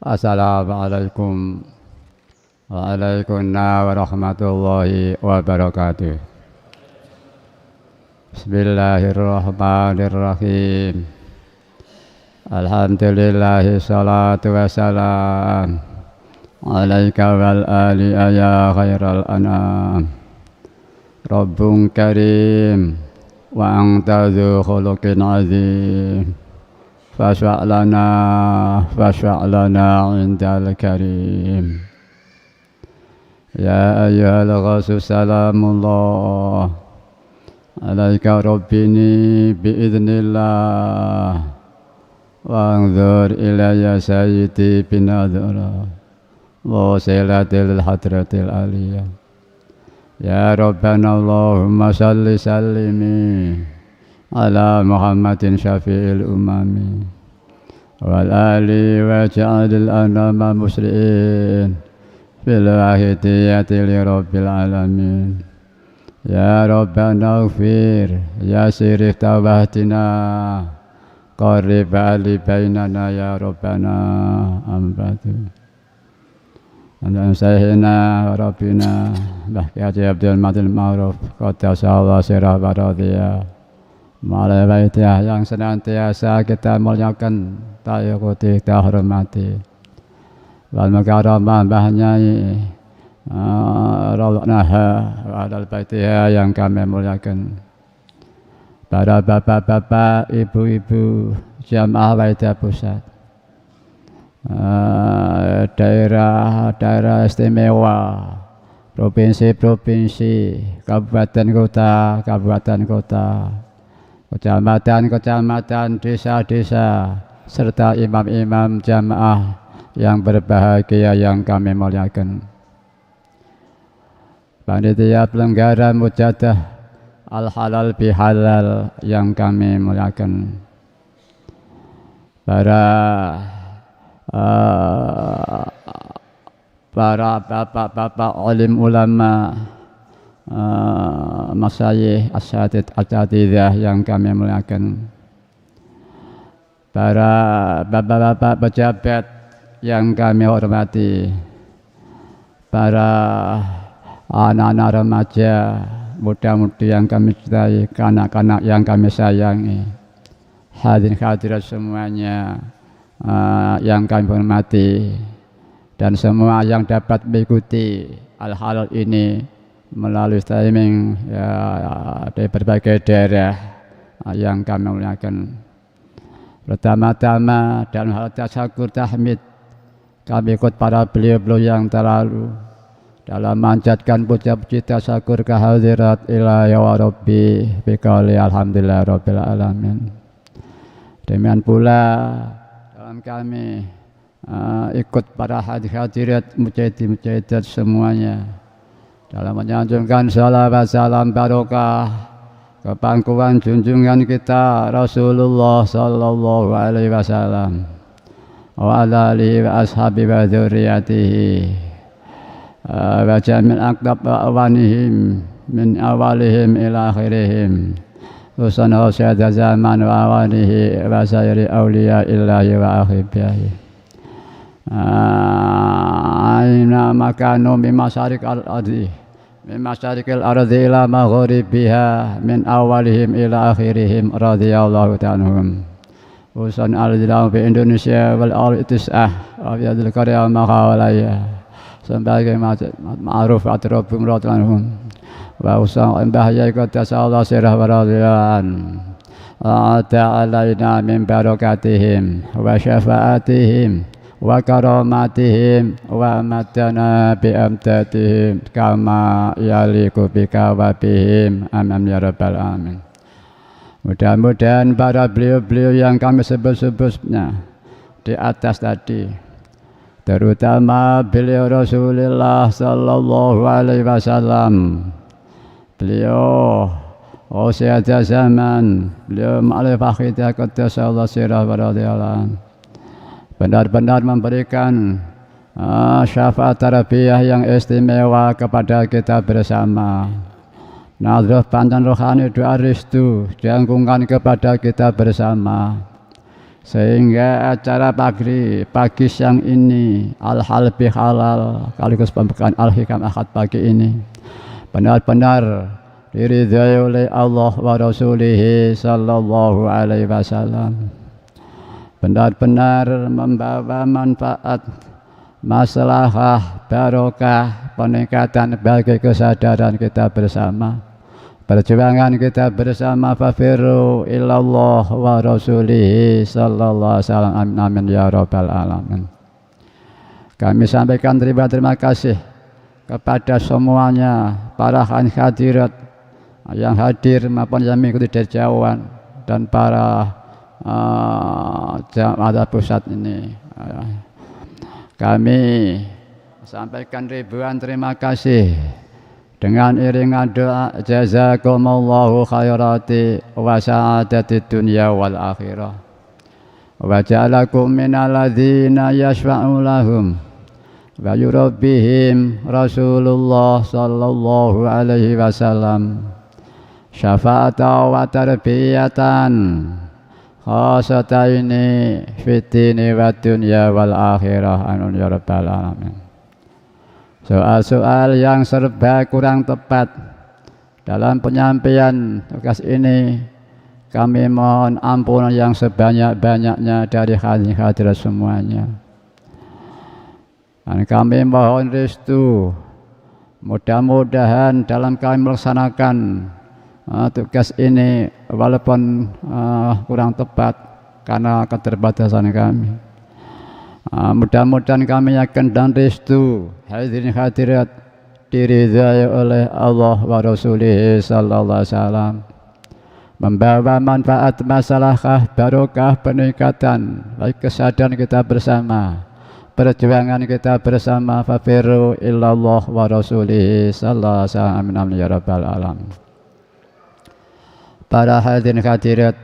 Assalamualaikum warahmatullahi wabarakatuh. Bismillahirrahmanirrahim. Alhamdulillahi salatu wassalam alaika wal ali ya khairal anam. Rabbun karim wa anta dzu khuluqin azim. Fashfa' lana indal karim. Ya ayyuhal ghasu salamullah alaika rabbini biiznillah wa anzur ilayya sayyidi binadhara wa silatil hadratil aliyah. Ya Rabbana Allahumma salli sallimi ala Muhammadin syafi'il umami wal ali wa ja'alil anama musli'in fil wahidiyati li rabbil alamin. Ya Rabbana ighfir ya sirif tawahtina qarib ali bainana ya Rabbana ambatu anda sayhina Rabbina Bahki Abdul Madil Ma'ruf Qaddasallahu sirah baradiyah Malai baitiyah yang senantiasa kita muliakan, tak ikuti, kita hormati. Wal makaramah bahnyai rawaknaha wadal baitiyah yang kami muliakan. Para bapak-bapak, ibu-ibu jamaah Baitiyah Pusat, daerah istimewa, provinsi-provinsi, kabupaten kota, kecamatan, desa-desa, serta imam-imam jamaah yang berbahagia yang kami muliakan. Panitia penyelenggara mujadah al-halal bihalal yang kami muliakan. Para bapak-bapak alim ulama, masyayikh asyatid al-jadidah yang kami muliakan. Para bapak-bapak pejabat yang kami hormati. Para anak-anak remaja, muda-mudi yang kami cintai, kanak-kanak yang kami sayangi. Hadirin hadirat semuanya yang kami hormati, dan semua yang dapat mengikuti al-halal ini melalui streaming dari berbagai daerah yang kami muliakan. Pertama-tama dalam hal tasyakur tahmid, kami ikut para beliau-beliau yang terlalu dalam manjatkan puja-puji tasyakur kehadirat ilahi wa rabbi biqauli alhamdulillah rabbil alamin. Demikian pula dalam kami ikut para hadirat mujahid-mujahidat semuanya dalam menyanjungkan salawat salam barokah ke pangkuan junjungan kita Rasulullah sallallahu alaihi wasallam wa ala alihi wa ashabi wa dzurriyyatihi wa jamil aqdab wa awanihim min awalihim ila akhirihim usan syada zaman wa awanihi wa sayri awliya illahi wa akhibbihi aina makanu mimasyarik al-ardi Mimasyarikil ardi ila maghribiha min awalihim ila akhirihim radhiyallahu ta'anhum. Usan al-dilam fi Indonesia wal al-itis'ah wa fi adil karya makhawalaya sebagai ma'ruf atrabum radhiyallahu wa usan bahaya kata Allah sirah waradhiyan ta'alaina min barakatihim wa syafa'atihim wa karamatihim wa matana bi amtatihim kama yaliku bika wa bihim amin ya rabbal alamin. Mudah-mudahan para beliau-beliau yang kami sebut-sebutnya di atas tadi, terutama beliau Rasulullah sallallahu alaihi wasallam, beliau Syahada zaman, beliau ma'alif akhidah qaddasallahu sirah wa radhiyallahu, benar-benar memberikan syafaat tarbiyah yang istimewa kepada kita bersama. Nadhrah panjang rohani doa restu dianggungkan kepada kita bersama. sehingga acara pagi siang ini al-hal bihalal sekaligus pembukaan al-hikam akad pagi ini benar-benar diridhai oleh Allah wa Rasulih sallallahu alaihi wasallam, benar-benar membawa manfaat, maslahah, barokah, peningkatan bagi kesadaran kita bersama, perjuangan kita bersama. Fafirru ilallah wa Rasulih sallallahu alaihi wasallam. Amin amin ya rabbal alamin. Kami sampaikan terima kasih kepada semuanya para hadirat yang hadir maupun yang mengikuti dari jauhan dan para jamaah pusat ini. Kami sampaikan ribuan terima kasih dengan iringan doa jazakumullahu khairati wa sa'adati dunya wal akhirah wa ja'alakum minal ladzina yashfa'u lahum wa yurabbihim Rasulullah sallallahu alaihi wasallam syafa'atan wa tarbiyatan khasataini fitini wa dunya wal akhirah. Amin ya rabbal alamin. Soal-soal yang serba kurang tepat dalam penyampaian tugas ini kami mohon ampunan yang sebanyak-banyaknya dari hadirat semuanya. Dan kami mohon restu, mudah-mudahan dalam kami melaksanakan tugas ini walaupun kurang tepat karena keterbatasan kami, mudah-mudahan kami yakin dan restu hadirin hadirat diridhai oleh Allah wa Rasulih sallallahu alaihi wasallam, membawa manfaat, maslahah, barokah, peningkatan baik kesadaran kita bersama, perjuangan kita bersama. Fafirru illallah wa Rasulih sallallahu alaihi wasallam. Amin amin ya rabbal alamin. Para hadirin hadirat,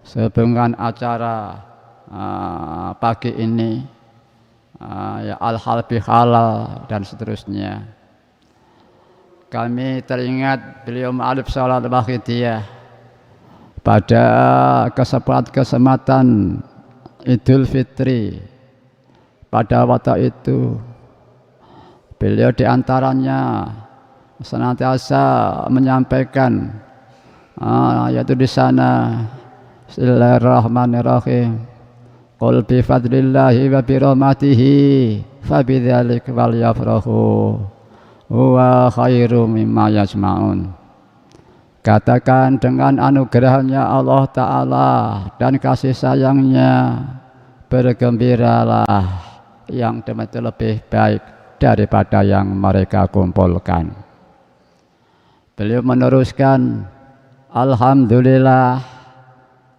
sebelum acara pagi ini ya al-hal bihalal dan seterusnya, kami teringat beliau ma'alif salat al-bakhidiyah pada kesempatan Idul Fitri. Pada waktu itu beliau diantaranya senantiasa menyampaikan yaitu di sana Bismillahirrahmanirrahim, qul bi fadlillahi wa bi rahmatihi fa bidzalika falyafrahu huwa khairum mimma yajma'un. Katakan dengan anugerahnya Allah Ta'ala dan kasih sayangnya bergembiralah, yang demikian lebih baik daripada yang mereka kumpulkan. Beliau meneruskan, alhamdulillah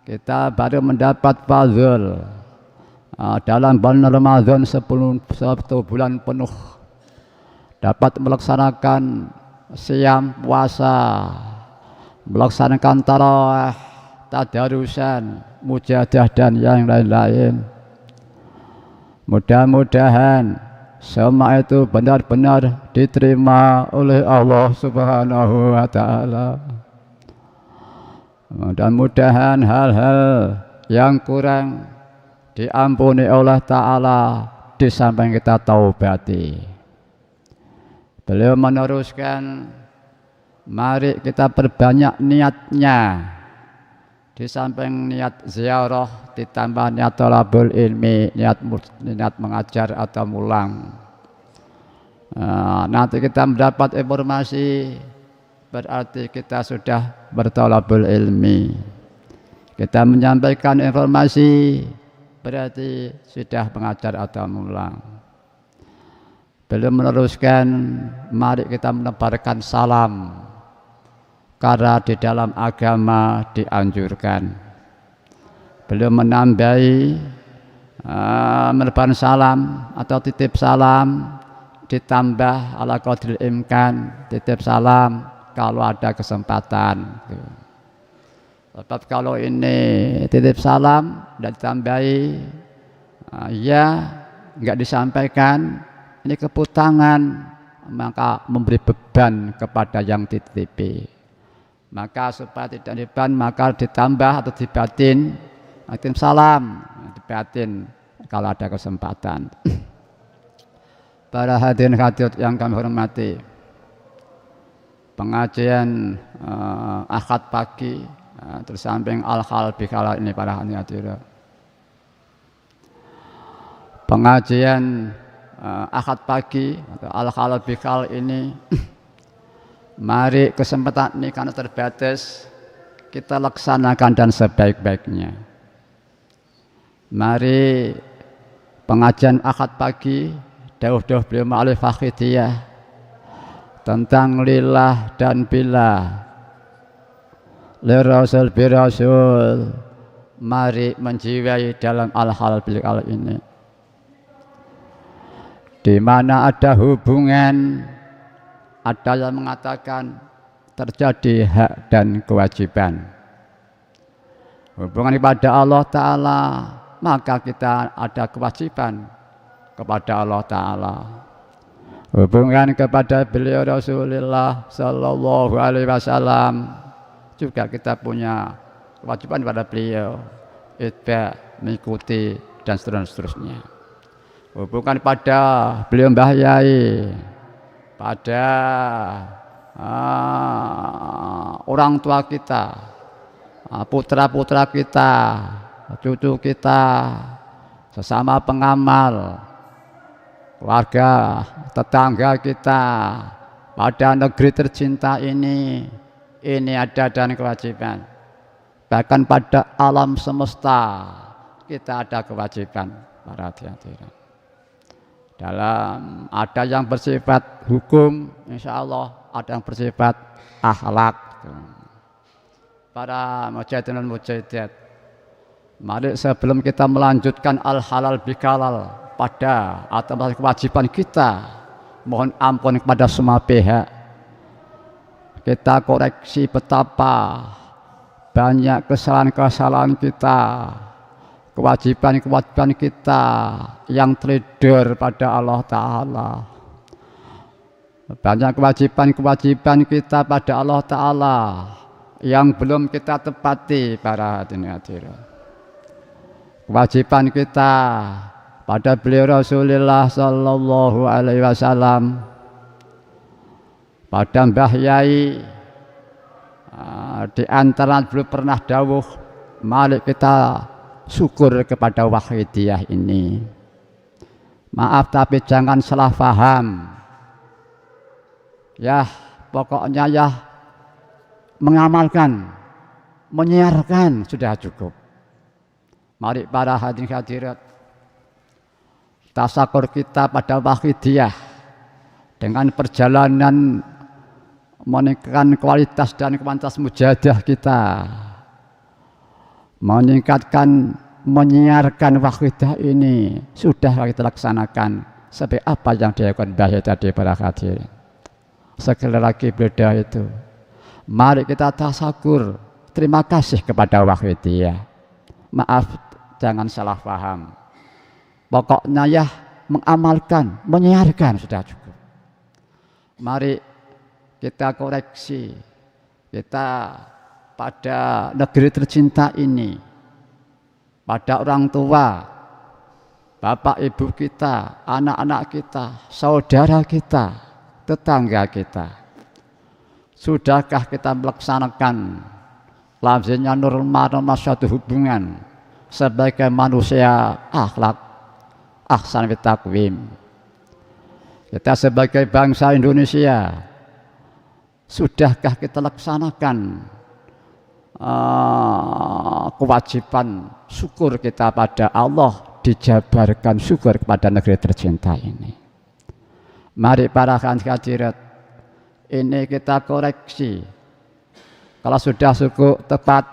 kita baru mendapat fadhil dalam bulan Ramadan 1 bulan penuh dapat melaksanakan siam puasa, melaksanakan tarawih, tadarusan, mujahadah dan yang lain-lain. Mudah-mudahan semua itu benar-benar diterima oleh Allah Subhanahu wa Ta'ala. Mudah-mudahan hal-hal yang kurang diampuni oleh Ta'ala di samping kita taubati. Beliau meneruskan, mari kita perbanyak niatnya. Di samping niat ziarah ditambah niat thalabul ilmi, niat mengajar atau mulang. Nanti kita mendapat informasi, berarti kita sudah berthalabul ilmi. Kita menyampaikan informasi, berarti sudah mengajar atau mulang. Beliau meneruskan, mari kita menebarkan salam, karena di dalam agama dianjurkan. Beliau menambahi menebarkan salam atau titip salam, ditambah ala qadril imkan, titip salam kalau ada kesempatan. Sebab kalau ini titip salam dan ditambahi ya enggak disampaikan, ini keputangan, maka memberi beban kepada yang dititipi. Maka supaya tidak beban, maka ditambah atau dibatin Atin salam, dibatin kalau ada kesempatan. Para hadirin hadirat yang kami hormati, pengajian Ahad pagi tersamping al-hal bikala ini para hadirin hadirat. Pengajian Ahad pagi atau al-hal bikal ini mari kesempatan ini karena terbatas kita laksanakan dan sebaik-baiknya. Mari pengajian Ahad pagi dawuh-dawuh beliau ma'alif fakhidiyah tentang lillah dan billah lirasul birasul, mari menjiwai dalam al-hal bikal ini, di mana ada hubungan, ada yang mengatakan terjadi hak dan kewajiban. Hubungan kepada Allah Ta'ala, maka kita ada kewajiban kepada Allah Ta'ala. Hubungan kepada beliau Rasulullah Sallallahu Alaihi Wasallam, juga kita punya kewajiban pada beliau, itba, mengikuti dan seterusnya. Hubungan pada beliau Mbah Yai, pada orang tua kita, putra-putra kita, cucu kita, sesama pengamal, keluarga, tetangga kita, pada negeri tercinta ini ada dan kewajiban. Bahkan pada alam semesta kita ada kewajiban para hadirin. Dalam ada yang bersifat hukum, insya Allah ada yang bersifat akhlak. Para mujahidin dan mujahidat, mari sebelum kita melanjutkan al-halal bikalal pada atau kewajiban kita, mohon ampun kepada semua pihak. Kita koreksi betapa banyak kesalahan-kesalahan kita, kewajiban-kewajiban kita yang terledur pada Allah Ta'ala. Banyak kewajiban-kewajiban kita pada Allah Ta'ala yang belum kita tepati para hadirin. Kewajiban kita pada beliau Rasulullah Sallallahu Alaihi Wasallam, pada Mbah Yai, di antara belum pernah dawuh, mari kita syukur kepada Wahidiyah ini. Maaf tapi jangan salah paham. Ya pokoknya ya mengamalkan, menyiarkan sudah cukup. Mari para hadirin hadirat, tasakur kita pada Wahidiyah dengan perjalanan meningkatkan kualitas dan kuantitas mujahadah kita, meningkatkan, menyiarkan Wahidiyah ini sudah kita laksanakan sebagai apa yang dilakukan Mbah tadi para hadirin. Sekali lagi beda itu, mari kita tasakur, terima kasih kepada Wahidiyah. Maaf jangan salah paham, pokoknya ya mengamalkan, menyiarkan sudah cukup. Mari kita koreksi, kita pada negeri tercinta ini, pada orang tua, bapak ibu kita, anak-anak kita, saudara kita, tetangga kita. Sudahkah kita melaksanakan lazimnya norma-norma suatu hubungan sebagai manusia akhlak, ahsan wa taqwim? Kita sebagai bangsa Indonesia, sudahkah kita laksanakan kewajiban syukur kita pada Allah, dijabarkan syukur kepada negeri tercinta ini? Mari para hadirat, ini kita koreksi. Kalau sudah syukur tepat,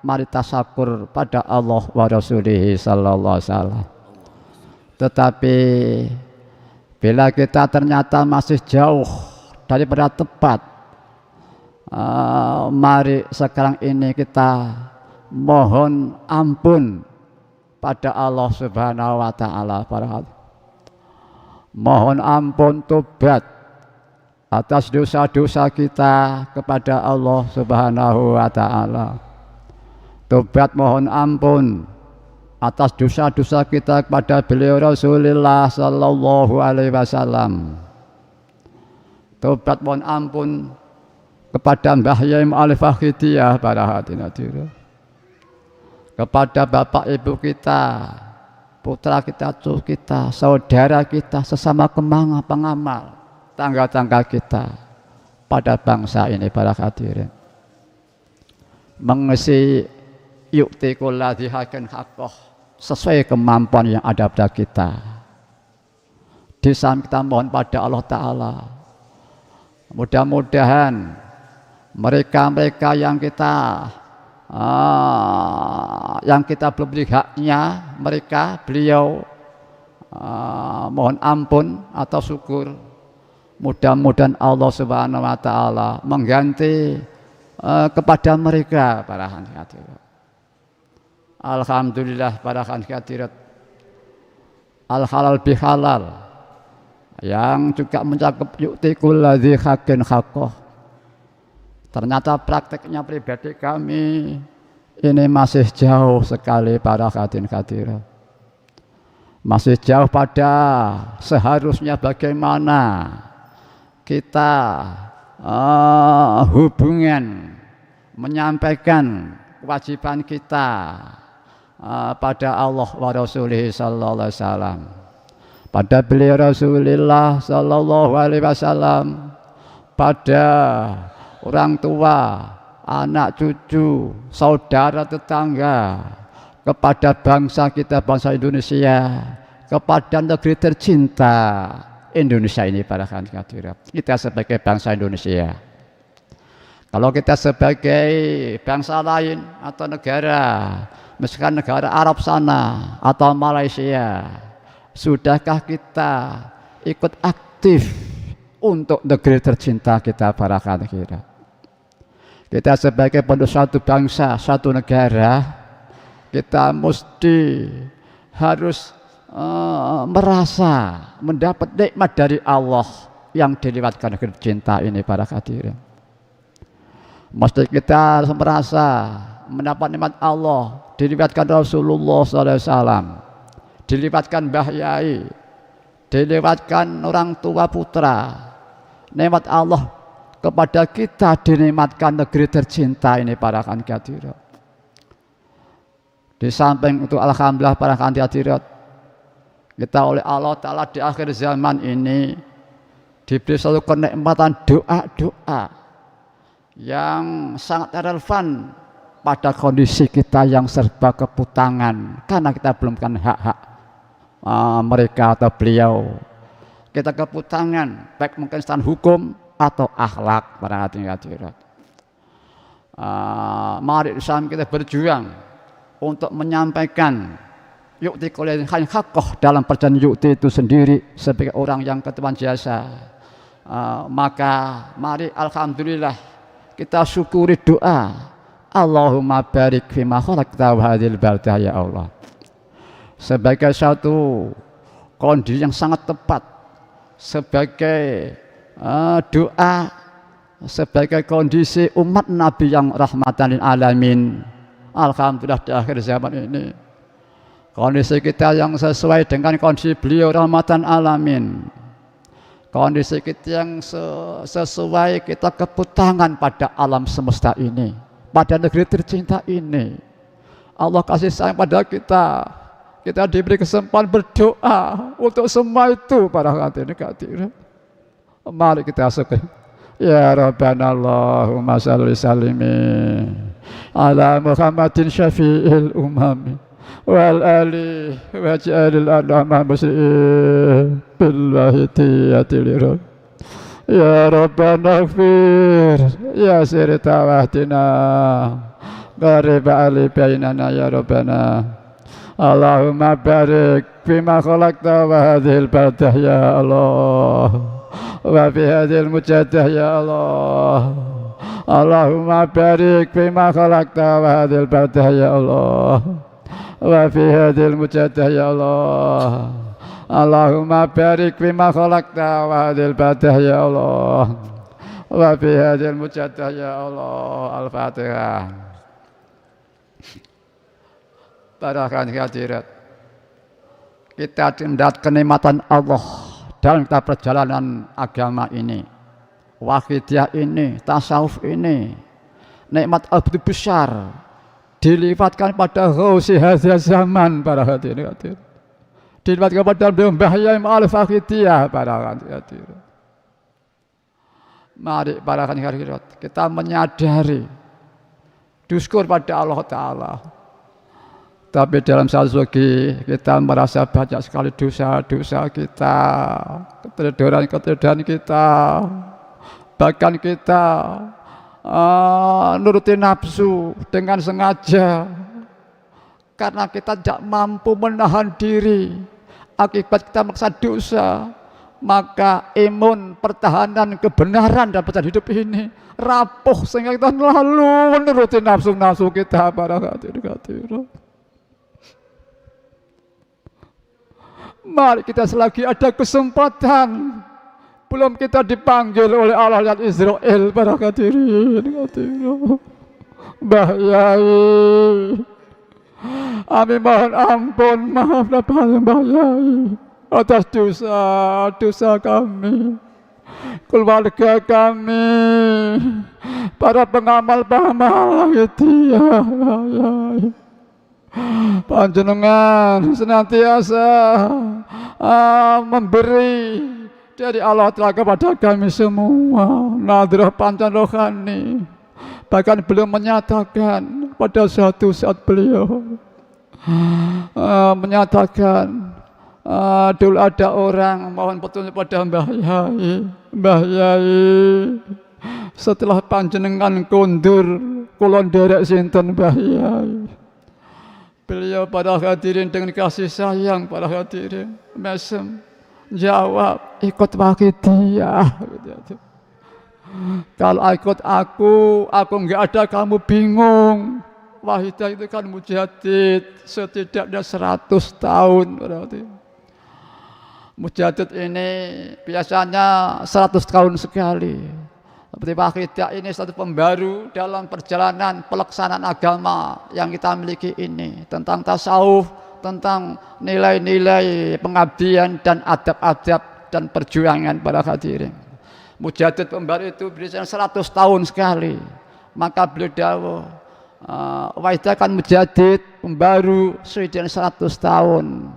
mari tasakur pada Allah wa Rasulih sallallahu alaihi wasallam. Tetapi bila kita ternyata masih jauh daripada tepat, mari sekarang ini kita mohon ampun pada Allah Subhanahu wa Ta'ala. Mohon ampun, tobat atas dosa-dosa kita kepada Allah Subhanahu wa Ta'ala. Tobat mohon ampun atas dosa-dosa kita kepada beliau Rasulullah sallallahu alaihi wasallam. Tobat mohon ampun kepada Mbah Yai Mu'alifah Hidayah para hadirin hadirat, kepada bapak ibu kita, putra kita, cucu kita, saudara kita, sesama pengamal, tangga-tangga kita pada bangsa ini para hadirin. Mengisi yu'ti kulladzi haqqin haqqah sesuai kemampuan yang ada pada kita. Di samping kita mohon pada Allah Ta'ala, mudah-mudahan mereka-mereka yang kita belum beri haknya, mereka beliau mohon ampun atau syukur, mudah-mudahan Allah Subhanahu wa Ta'ala mengganti kepada mereka para hadirat. Alhamdulillah para hadirat, al halal bihalal yang juga mencakup yu'ti kulladzi haqqin haqqah. Ternyata prakteknya pribadi kami ini masih jauh sekali para hadirin. Masih jauh pada seharusnya bagaimana kita hubungan menyampaikan kewajiban kita pada Allah wa Rasulih sallallahu alaihi wasallam, pada beliau Rasulullah sallallahu alaihi wasallam, pada orang tua, anak cucu, saudara tetangga, kepada bangsa kita, bangsa Indonesia, kepada negeri tercinta Indonesia ini para hadirat. Kita sebagai bangsa Indonesia, kalau kita sebagai bangsa lain atau negara, misalkan negara Arab sana atau Malaysia, sudahkah kita ikut aktif untuk negeri tercinta kita para hadirat? Kita sebagai penduduk satu bangsa, satu negara, kita mesti harus merasa mendapat nikmat dari Allah yang dilewatkan negeri tercinta ini para hadirin. Mesti kita merasa mendapat nikmat Allah, dilewatkan Rasulullah SAW, dilewatkan Mbah Yai, dilewatkan orang tua putra. Nikmat Allah kepada kita dinikmatkan negeri tercinta ini para hadirat. Di samping itu alhamdulillah para hadirat, kita oleh Allah Ta'ala di akhir zaman ini diberi satu kenikmatan doa-doa yang sangat relevan pada kondisi kita yang serba keputangan, karena kita belum kan hak-hak mereka atau beliau. Kita keputangan baik mungkin secara hukum atau akhlak para hadirat. Mari bersama kita berjuang untuk menyampaikan yu'ti kulladzi haqqin haqqah dalam perjanjian yu'ti itu sendiri sebagai orang yang ketuaan jasa. Maka mari alhamdulillah kita syukuri doa Allahumma barik fima khalaqta hadhil baldah ya Allah, sebagai satu kondisi yang sangat tepat, sebagai doa, sebagai kondisi umat Nabi yang rahmatan lil alamin. Alhamdulillah di akhir zaman ini kondisi kita yang sesuai dengan kondisi beliau rahmatan alamin, kondisi kita yang sesuai kita keputangan pada alam semesta ini, pada negeri tercinta ini. Allah kasih sayang pada kita, kita diberi kesempatan berdoa untuk semua itu para hadirin. Mari kita syukur. Ya Rabbana Allahumma shalli sallimi ala Muhammadin syafi'il umami wal ali waj'alil adama muslimin billahi tiyatil. Ya Rabbana ighfir ya sirta wahdina qarib ali bainana ya Rabbana. Allahumma barik fima khalaqta wa hadhil baldah ya Allah wa fi hadhil mujaddah ya Allah. Allahumma barik fima khalaqta wa hadhil baldah ya Allah wa fi hadhil mujaddah ya Allah. Allahumma barik fima khalaqta wa hadhil baldah ya Allah wa fi hadhil mujaddah ya Allah. Al-Fatihah. para hadirat. Kita tindak kenikmatan Allah dalam kita perjalanan agama ini, wahidiyah ini, tasawuf ini, nikmat abdi besar dilibatkan pada ghausi hadza zaman para hadirat. Dilibatkan pada Mbah Yai Al-Wahidiyah para hadirat. Mari para hadirat kita menyadari syukur pada Allah Ta'ala. Tapi dalam satu segi kita merasa banyak sekali dosa-dosa kita, keteledoran kita, bahkan kita nuruti nafsu dengan sengaja karena kita tidak mampu menahan diri akibat kita maksa dosa, maka imun pertahanan kebenaran dalam hidup ini rapuh sehingga kita lalu menuruti nafsu-nafsu kita para hadirin. Mari kita selagi ada kesempatan, belum kita dipanggil oleh Allah dan Israel para hadirin. Mbah Yai, kami mohon ampun, maaf Mbah Yai atas dosa kami, keluarga kami, para pengamal Wahidiyah. Panjenengan senantiasa memberi dari Allah Ta'ala kepada kami semua nadrah panjang rohani. Bahkan beliau menyatakan pada suatu saat beliau menyatakan dulu ada orang mohon petunjuk pada Mbah Yai, setelah panjenengan kondur kulon derek sinten Mbah Yai. Beliau pada hadirin dengan kasih sayang para hadirin mesem jawab, ikut Wahidiyah. Kalau ikut aku enggak ada kamu bingung. Wahidiyah itu kan mujadid setidaknya 100 tahun. Mujadid ini biasanya 100 tahun sekali. Seperti Wahidiyah ini satu pembaru dalam perjalanan pelaksanaan agama yang kita miliki ini, tentang tasawuf, tentang nilai-nilai pengabdian dan adab-adab dan perjuangan para hadirin. Mujadid pembaru itu biasanya 100 tahun sekali. Maka beliau dawuh, Wahidiyah kan mujadid pembaru sudah 100 tahun.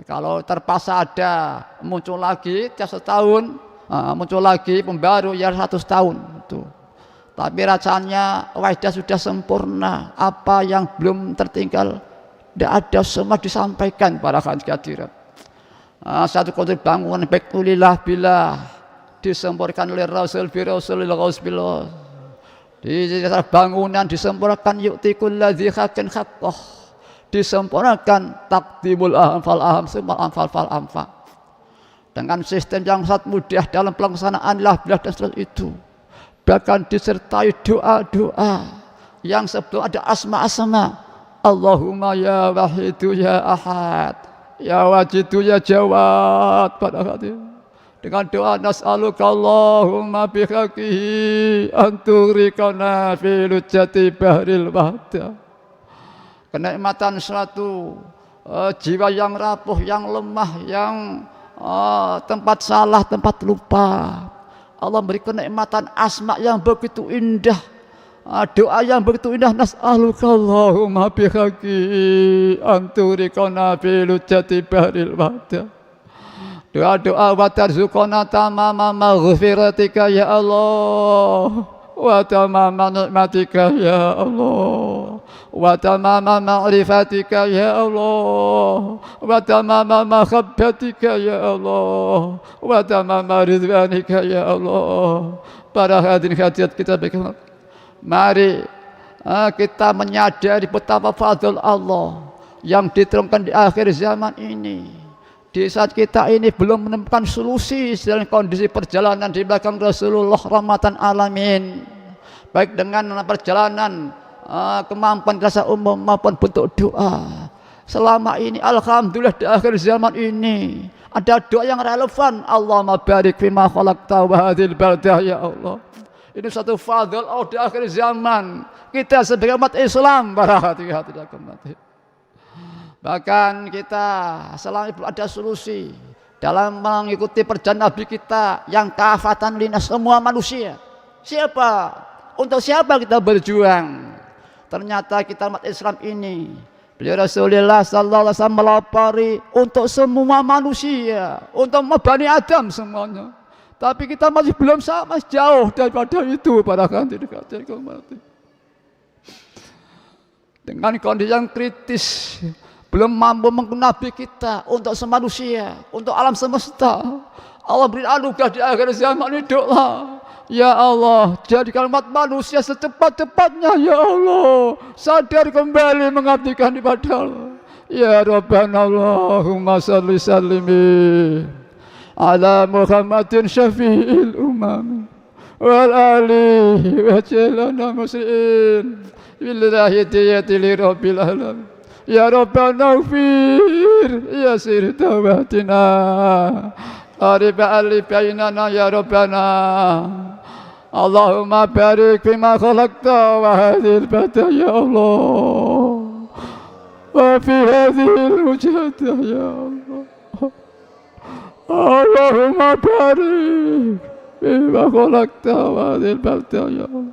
Kalau terpaksa ada muncul lagi tiap setahun, muncul lagi pembaru ya 100 tahun itu. Tapi rasanya Wahidiyah sudah sempurna, apa yang belum tertinggal tidak ada, semua disampaikan para hadirat. Satu konsep bangunan baitulillah billah disempurnakan oleh Rasul bi Rasulil Rasulillah. Di bangunan disempurnakan yu'tikul ladzi haqqan haqqah, disempurnakan takdimul anfal aham semua anfal fal anfa. Dengan sistem yang sangat mudah dalam pelaksanaan lahblah dan seterusnya itu. Bahkan disertai doa-doa yang sebelum ada asma-asma. Allahumma ya wahidu ya ahad, ya wajidu ya jawad. Dengan doa nas'aluka Allahumma bihaqihi anturikana fi lujjati bahril wahdah. Kenikmatan suatu jiwa yang rapuh, yang lemah, yang tempat salah, tempat lupa. Allah beri kenikmatan asma yang begitu indah, doa yang begitu indah. Nas'aluka Allahumma bihaqqi anturikana fi lujjati bahril wahdah. Doa-doa wa tarzuqana tamama maghfiratika ya Allah, wa tamama nikmatika ya Allah, wa tamama ma'rifatika ya Allah, wa tamama mahabbatika ya Allah, wa tamama ridwanika ya Allah. Para hadirin hadirat kita berikan, mari kita menyadari betapa fadl Allah yang diturunkan di akhir zaman ini. Di saat kita ini belum menemukan solusi dalam kondisi perjalanan di belakang Rasulullah rahmatan alamin, baik dengan perjalanan kemampuan rasa umum maupun bentuk doa. Selama ini alhamdulillah di akhir zaman ini ada doa yang relevan. Allahumma barik fima khalaqta wa hadhil baldah ya Allah. Ini satu fadl Allah di akhir zaman. Kita sebagai umat Islam para hati-hati. Bahkan kita selama belum ada solusi dalam mengikuti perjalanan Nabi kita yang kafatan linas semua manusia. Siapa? Untuk siapa kita berjuang? Ternyata kita umat Islam ini, beliau Rasulullah sallallahu alaihi wasallam melapari untuk semua manusia, untuk Bani Adam semuanya. Tapi kita masih belum sama, jauh daripada itu para hadirin mati. Dengan kondisi yang kritis, belum mampu menggunakan Nabi kita untuk semanusia, untuk alam semesta. Allah beri anugerah di akhir zaman ini doa. Ya Allah, jadikan umat manusia secepat-cepatnya ya Allah sadar kembali mengabdikan ibadah Allah. Ya Rabbana Allahumma salli sallimi ala Muhammadin syafi'il umam wal alihi wa jalana muslimin billahi hidayati li rabbil alamin. Ya Rabbana ufir ya sir tawatina ariba alibainana ya Rabbana. Allahumma barik fima khalaqta wa hadhil bata ya Allah wa fi hadhil wujata ya Allah. Allahumma barik fima khalaqta wa hadhil bata ya Allah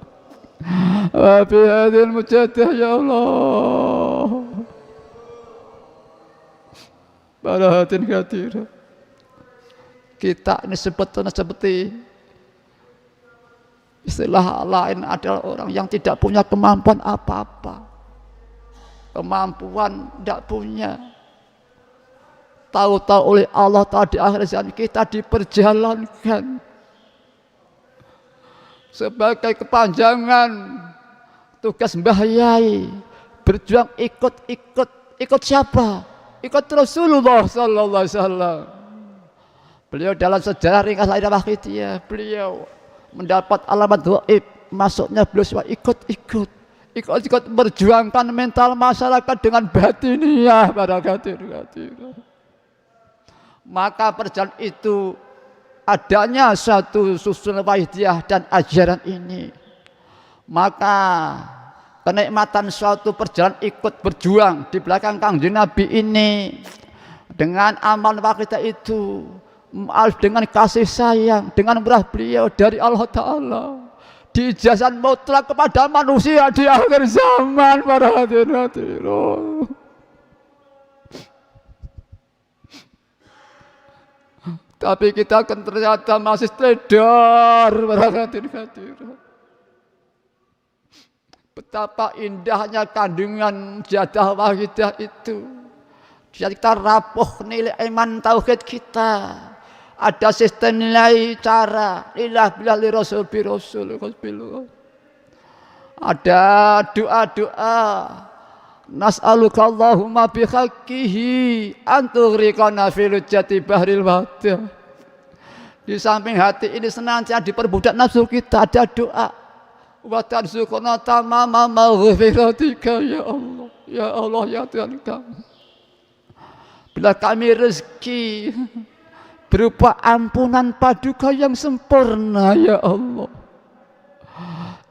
wa fi hadhil wujata ya Allah. Para hadirin hadirat, kita ini sebetulnya seperti istilah lain adalah orang yang tidak punya kemampuan apa-apa. Kemampuan tidak punya. Tahu-tahu oleh Allah Ta'ala di akhir zaman kita diperjalankan sebagai kepanjangan tugas Mbah Yai berjuang ikut siapa? Ikut Rasulullah sallallahu alaihi wasallam. Beliau dalam sejarah ringkas lahir Wahidiyah, beliau mendapat alamat gaib, masuknya beliau ikut berjuangkan mental masyarakat dengan batiniah pada hadirin. Maka perjalanan itu adanya satu susun Wahidiyah dan ajaran ini. Maka kenikmatan suatu perjalanan ikut berjuang di belakang Kangjeng Nabi ini dengan amal kita itu dengan kasih sayang, dengan murah beliau dari Allah Ta'ala diijazah mutlak kepada manusia di akhir zaman para hadirin. Tapi kita akan ternyata masih teledor para hadirin. Betapa indahnya kandungan jadah wahidah itu. Jadi kita rapuh nilai iman tauhid kita. Ada sistem nilai cara lillah billah li rasul bi rasul. Ada doa-doa. Nas'aluka Allahumma bihaqqihi antughriqana fil jati bahril wadah. Di samping hati ini senantiasa diperbudak nafsu kita, ada doa. Wa tarzuqna tamama maghfiratika ya Allah. Ya Allah ya Tuhan kami. Bila kami rezeki berupa ampunan paduka yang sempurna ya Allah.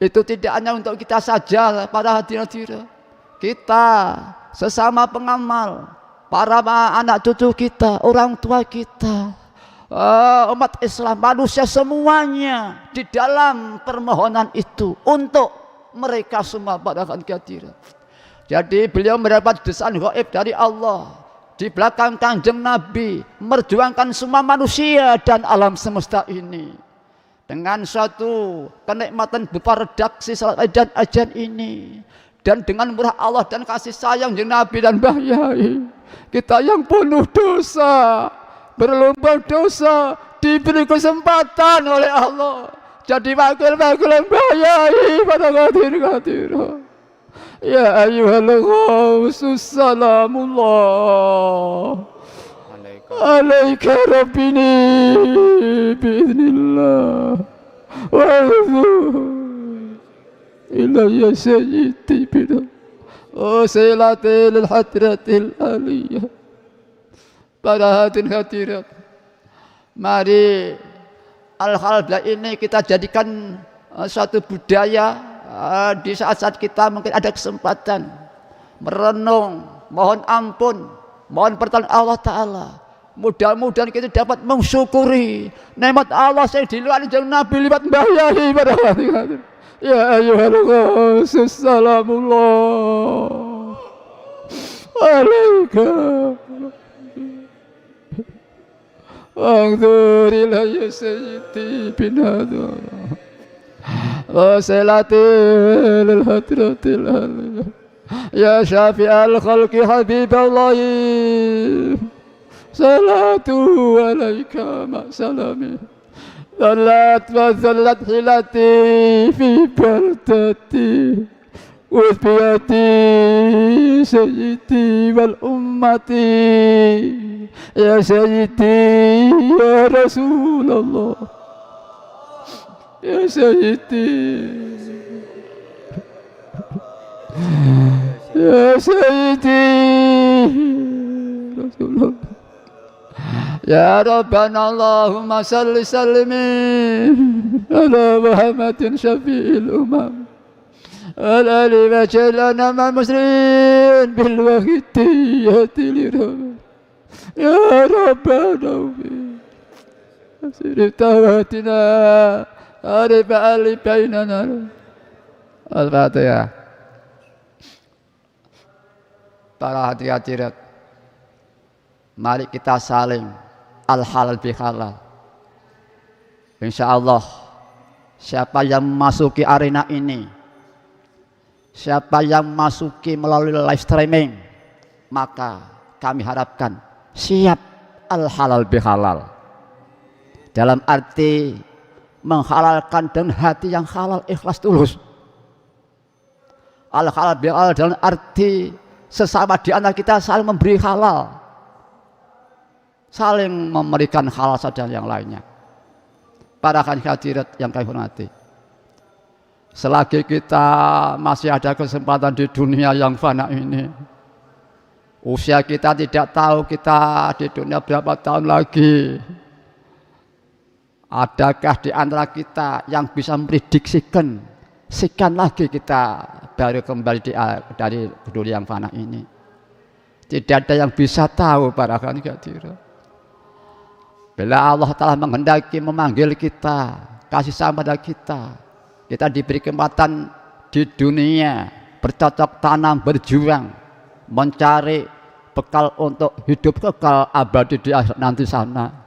Itu tidak hanya untuk kita saja para hadirin. Kita sesama pengamal, para anak cucu kita, orang tua kita, umat Islam, manusia semuanya di dalam permohonan itu untuk mereka semua pada hadirin. Jadi beliau mendapat desaan gaib dari Allah di belakang Kanjeng Nabi merjuangkan semua manusia dan alam semesta ini dengan suatu kenikmatan berupa redaksi salat dan ajan ini. Dan dengan murah Allah dan kasih sayang Kanjeng Nabi dan Mbah Yai, kita yang penuh dosa, berlumba dosa, diberi kesempatan oleh Allah jadi wakil-wakil Mbah Yai pada hadirin. Ya ayyuhal ghawsus salamullah alaika rabbini biiznillah wa ilayya sayyidi bina wa silatil hadratil aliyah. Para hadirat, mari hal-hal ini kita jadikan suatu budaya di saat-saat kita mungkin ada kesempatan merenung, mohon ampun, mohon pertolongan Allah Ta'ala. Mudah-mudahan kita dapat mensyukuri nikmat Allah yang dilewati dengan Nabi liwat Mbah Yai pada hati. Ya ayyuhal ghasus salamullah alaika anzur ilayya sayyidi binadwa wa salatil hadratil aliyah ya syafi'al khalqi habiballahi salatu alaika ma'salami salat wa salat hilati fi baldati wasbiyati sayyidi wal ummati ya sayyidi ya Rasulullah ya sayyidi ya sayyidi Rasulullah ya Rabbana Allahumma salli sallimin ala Muhammadin syafi'il umam ala li wajlana ma muslimin bil wahidiyati lirahman ya Rabbana asirif tawatina arif ali bainana al-Fatihah. Para hadirin, mari kita saling al-halal bihalal. Insyaallah siapa yang memasuki arena ini, siapa yang masuki melalui live streaming, maka kami harapkan siap al-halal bihalal. Dalam arti menghalalkan dengan hati yang halal, ikhlas, tulus. Al-halal bihalal dalam arti sesama di antara kita saling memberi halal, saling memberikan halal saja yang lainnya. Para hadirat yang kami hormati, selagi kita masih ada kesempatan di dunia yang fana ini, usia kita tidak tahu kita di dunia berapa tahun lagi. Adakah di antara kita yang bisa memprediksikan sekian lagi kita baru kembali dari dunia yang fana ini? Tidak ada yang bisa tahu para hadirat. Bila Allah telah menghendaki memanggil kita, kasih sayang pada kita, kita diberi kesempatan di dunia bercocok tanam, berjuang, mencari bekal untuk hidup kekal abadi di akhirat nanti sana.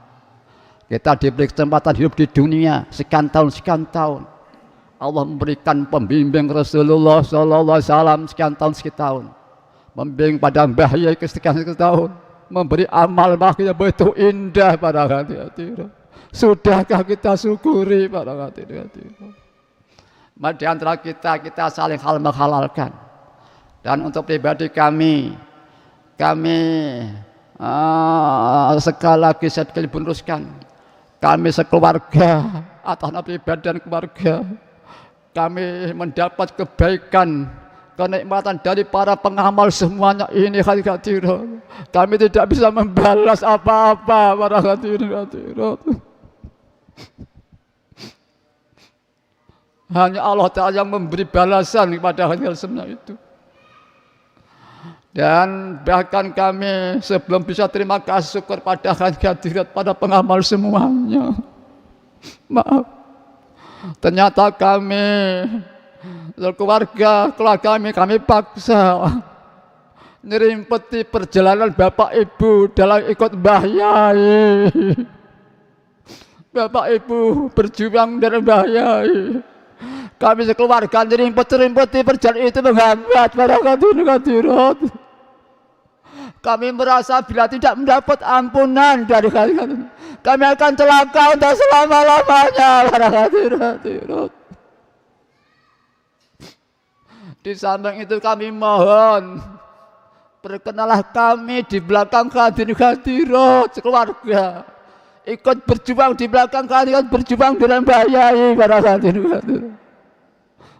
Kita diberi kesempatan hidup di dunia sekian tahun. Allah memberikan pembimbing Rasulullah Sallallahu Alaihi Wasallam sekian tahun, membimbing pada Mbah Yai sekian tahun, memberi amal makanya begitu indah pada hati-hati. Sudahkah kita syukuri pada hati-hati? Mari di antara kita saling menghalalkan. Dan untuk pribadi kami sekali lagi saya luruskan, kami sekeluarga atas nama pribadi dan keluarga, kami mendapat kebaikan, kenikmatan dari para pengamal semuanya ini hadirat. Kami tidak bisa membalas apa-apa para hadirat. Hanya Allah Ta'ala yang memberi balasan kepada hadirat semua itu. Dan bahkan kami sebelum bisa terima kasih syukur pada hadirat pada pengamal semuanya, maaf, ternyata kami keluarga kami paksa nyerimpeti perjalanan Bapak Ibu dalam ikut Mbah Yai. Bapak Ibu berjuang dari Mbah Yai. Kami sekeluarga nyerimpeti perjalanan itu menghambat para hadirat. Kami merasa bila tidak mendapat ampunan dari kalian, kami akan celaka untuk selama-lamanya para hadirat. Di samping itu kami mohon, perkenalah kami di belakang hadirat keluarga, ikut berjuang di belakang kalian, berjuang dengan Mbah Yai para hadirat.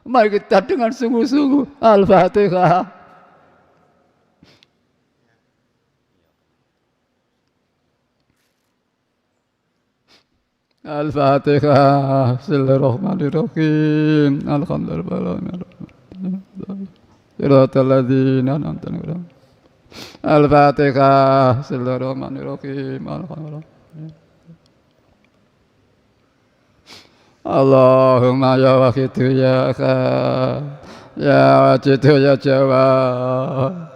Mari kita dengan sungguh-sungguh Al-Fatihah. Al-Fatihah. Bismillahirrahmanirrahim. Alhamdulillah. Siratal ladzina an'amta 'alaihim Al-Fatihah. Bismillahirrahmanirrahim. Alhamdulillah. Allahumma ya wahidu ya kha ya wajidu ya jawab.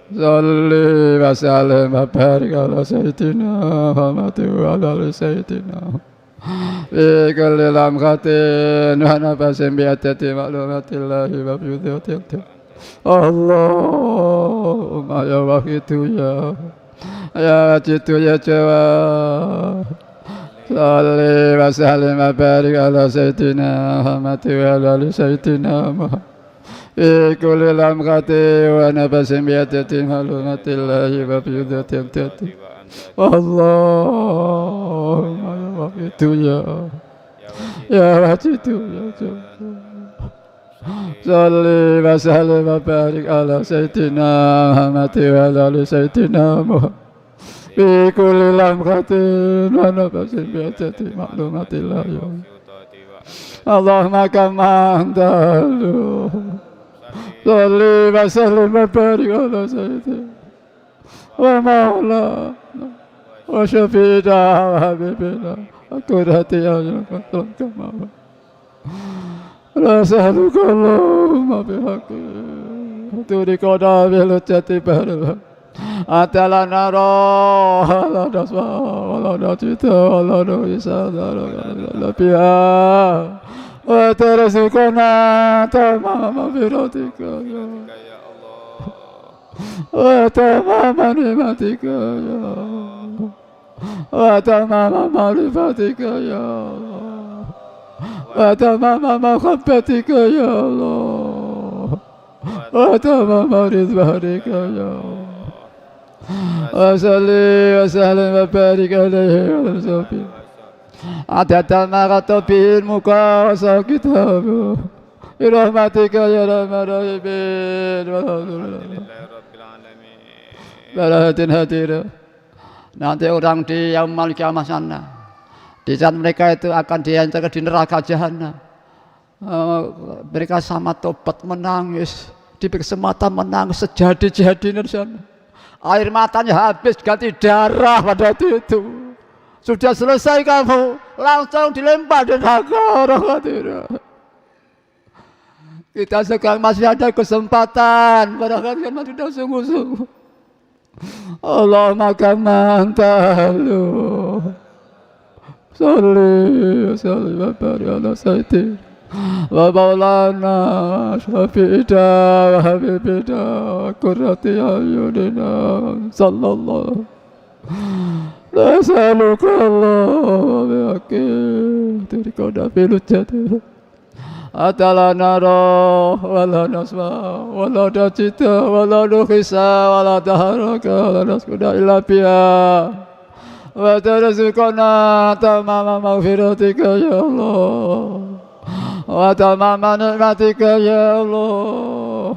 Salli wa sallim wa barik ala sayyidina Muhammad wa ala sayyidina fi kulli lamhatin wa nafasin bi adadi ma'lumatillahi wa bi udhiyati Allahumma ya wahidu ya wajidu ya jawab. Salli wa sallim wa barik ala sayyidina Muhammad wa ala sayyidina Muhammad fi kulli lamhati wa nafasin bi adadi ma'lumatillahi wa bi udhiyati Allahumma ya wahidu ya wajidu ya jawab. Salli wa sallim wa barik ala sayyidina Muhammad wa ala sayyidina Muhammad fi kulli lamhatin wa nafasin bi adadi ma'lumatillahi Allahumma kama antalu. Salli wa sallim wa barik ala sayyidina wa maulana wa syafi'ina wa habibina wa qurrati a'yunina kama Rasulullah Allahumma bihaqqi turikona bil jati baril atala naro la daswa la dacita la doisa la pia wa tarasukona tamama biratika ya wa tamama nimatika ya wa tamama marifatika ya wa tamama mahabbatika ya Allah wa tamama ridwanika ya wa salli wa sallim wa barik alaihi wa sallam adada ma ghatabil muka wa sakitabu birahmatika ya rahman rahimin walhamdulillah hadir. Nanti orang di yaumul kiamah sana, di saat mereka itu akan dihantarkan di neraka jahanam. Mereka sama tobat menangis, diberi kesempatan menangis sejadi-jadinya di sana. Air matanya habis ganti darah pada waktu itu. Sudah selesai kamu, langsung dilempar di neraka. Kita sekarang masih ada kesempatan, padahal kan sudah sungguh-sungguh. Allahumma kama antalu. Salli wa sallim wa barik ala sayyidina wa maulana syafi'ina wa habibina wa qurrati a'yunina sallallahu nasaluka Allah bihaqqi turikona bil jati atala naro wala nasma wala dacita wala nukhisa wala taharaka wala naskuda illa biha wa tarzuqana tamama maghfiratika ya Allah wa tamama ni'matika ya Allah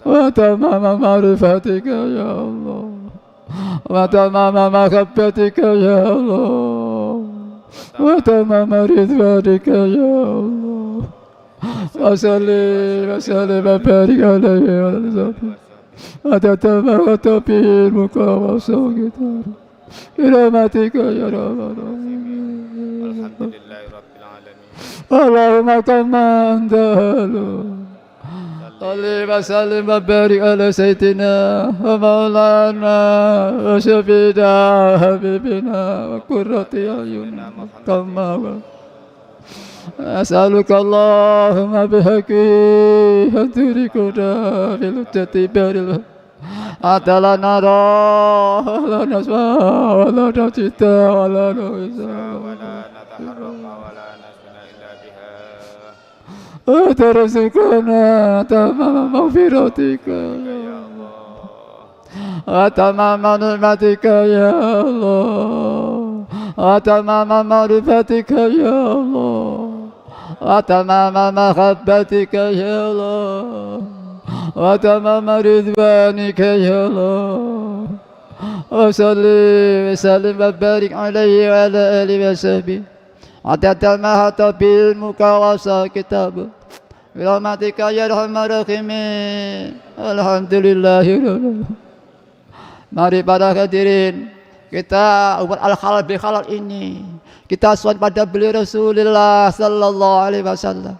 wa tamama ma'rifatika ya Allah wa tamama mahabbatika ya Allah wa tamama ridwanika ya Allah wa salli wa sallim wa barik alaihi wa sallam adada ma ghatabil muka wa sakitar birahmatika ya rahman alhamdulillahi rabbil alamin Allahumma kama antalu. Salli wa sallim wa barik ala sayyidina wa maulana wa syafi'ina habibina wa qurrati a'yunina kama as'aluka Allahumma bihaqqi turikona bil jati baril atala nara la naswa wa la dacita wa la nuisa wa la nataharraqa wa la nasuna illa biha wa tarzuqana tamama maghfiratika ya Allah wa tamama ni'matika ya Allah wa tamama ma'rifatika ya Allah wa tamama mahabbatika ya Allah wa tamama ridwanika ya Allah wa salli wa sallim wa barik alaihi wa ala alihi wa sahbihi adada ma hatabil muka wa sakitab birahmatika ya rahman rahimin alhamdulillahi rabbil Mari para hadirin, kita buat al-halal bil-halal ini. Kita sowan pada beliau Rasulullah sallallahu alaihi wasallam.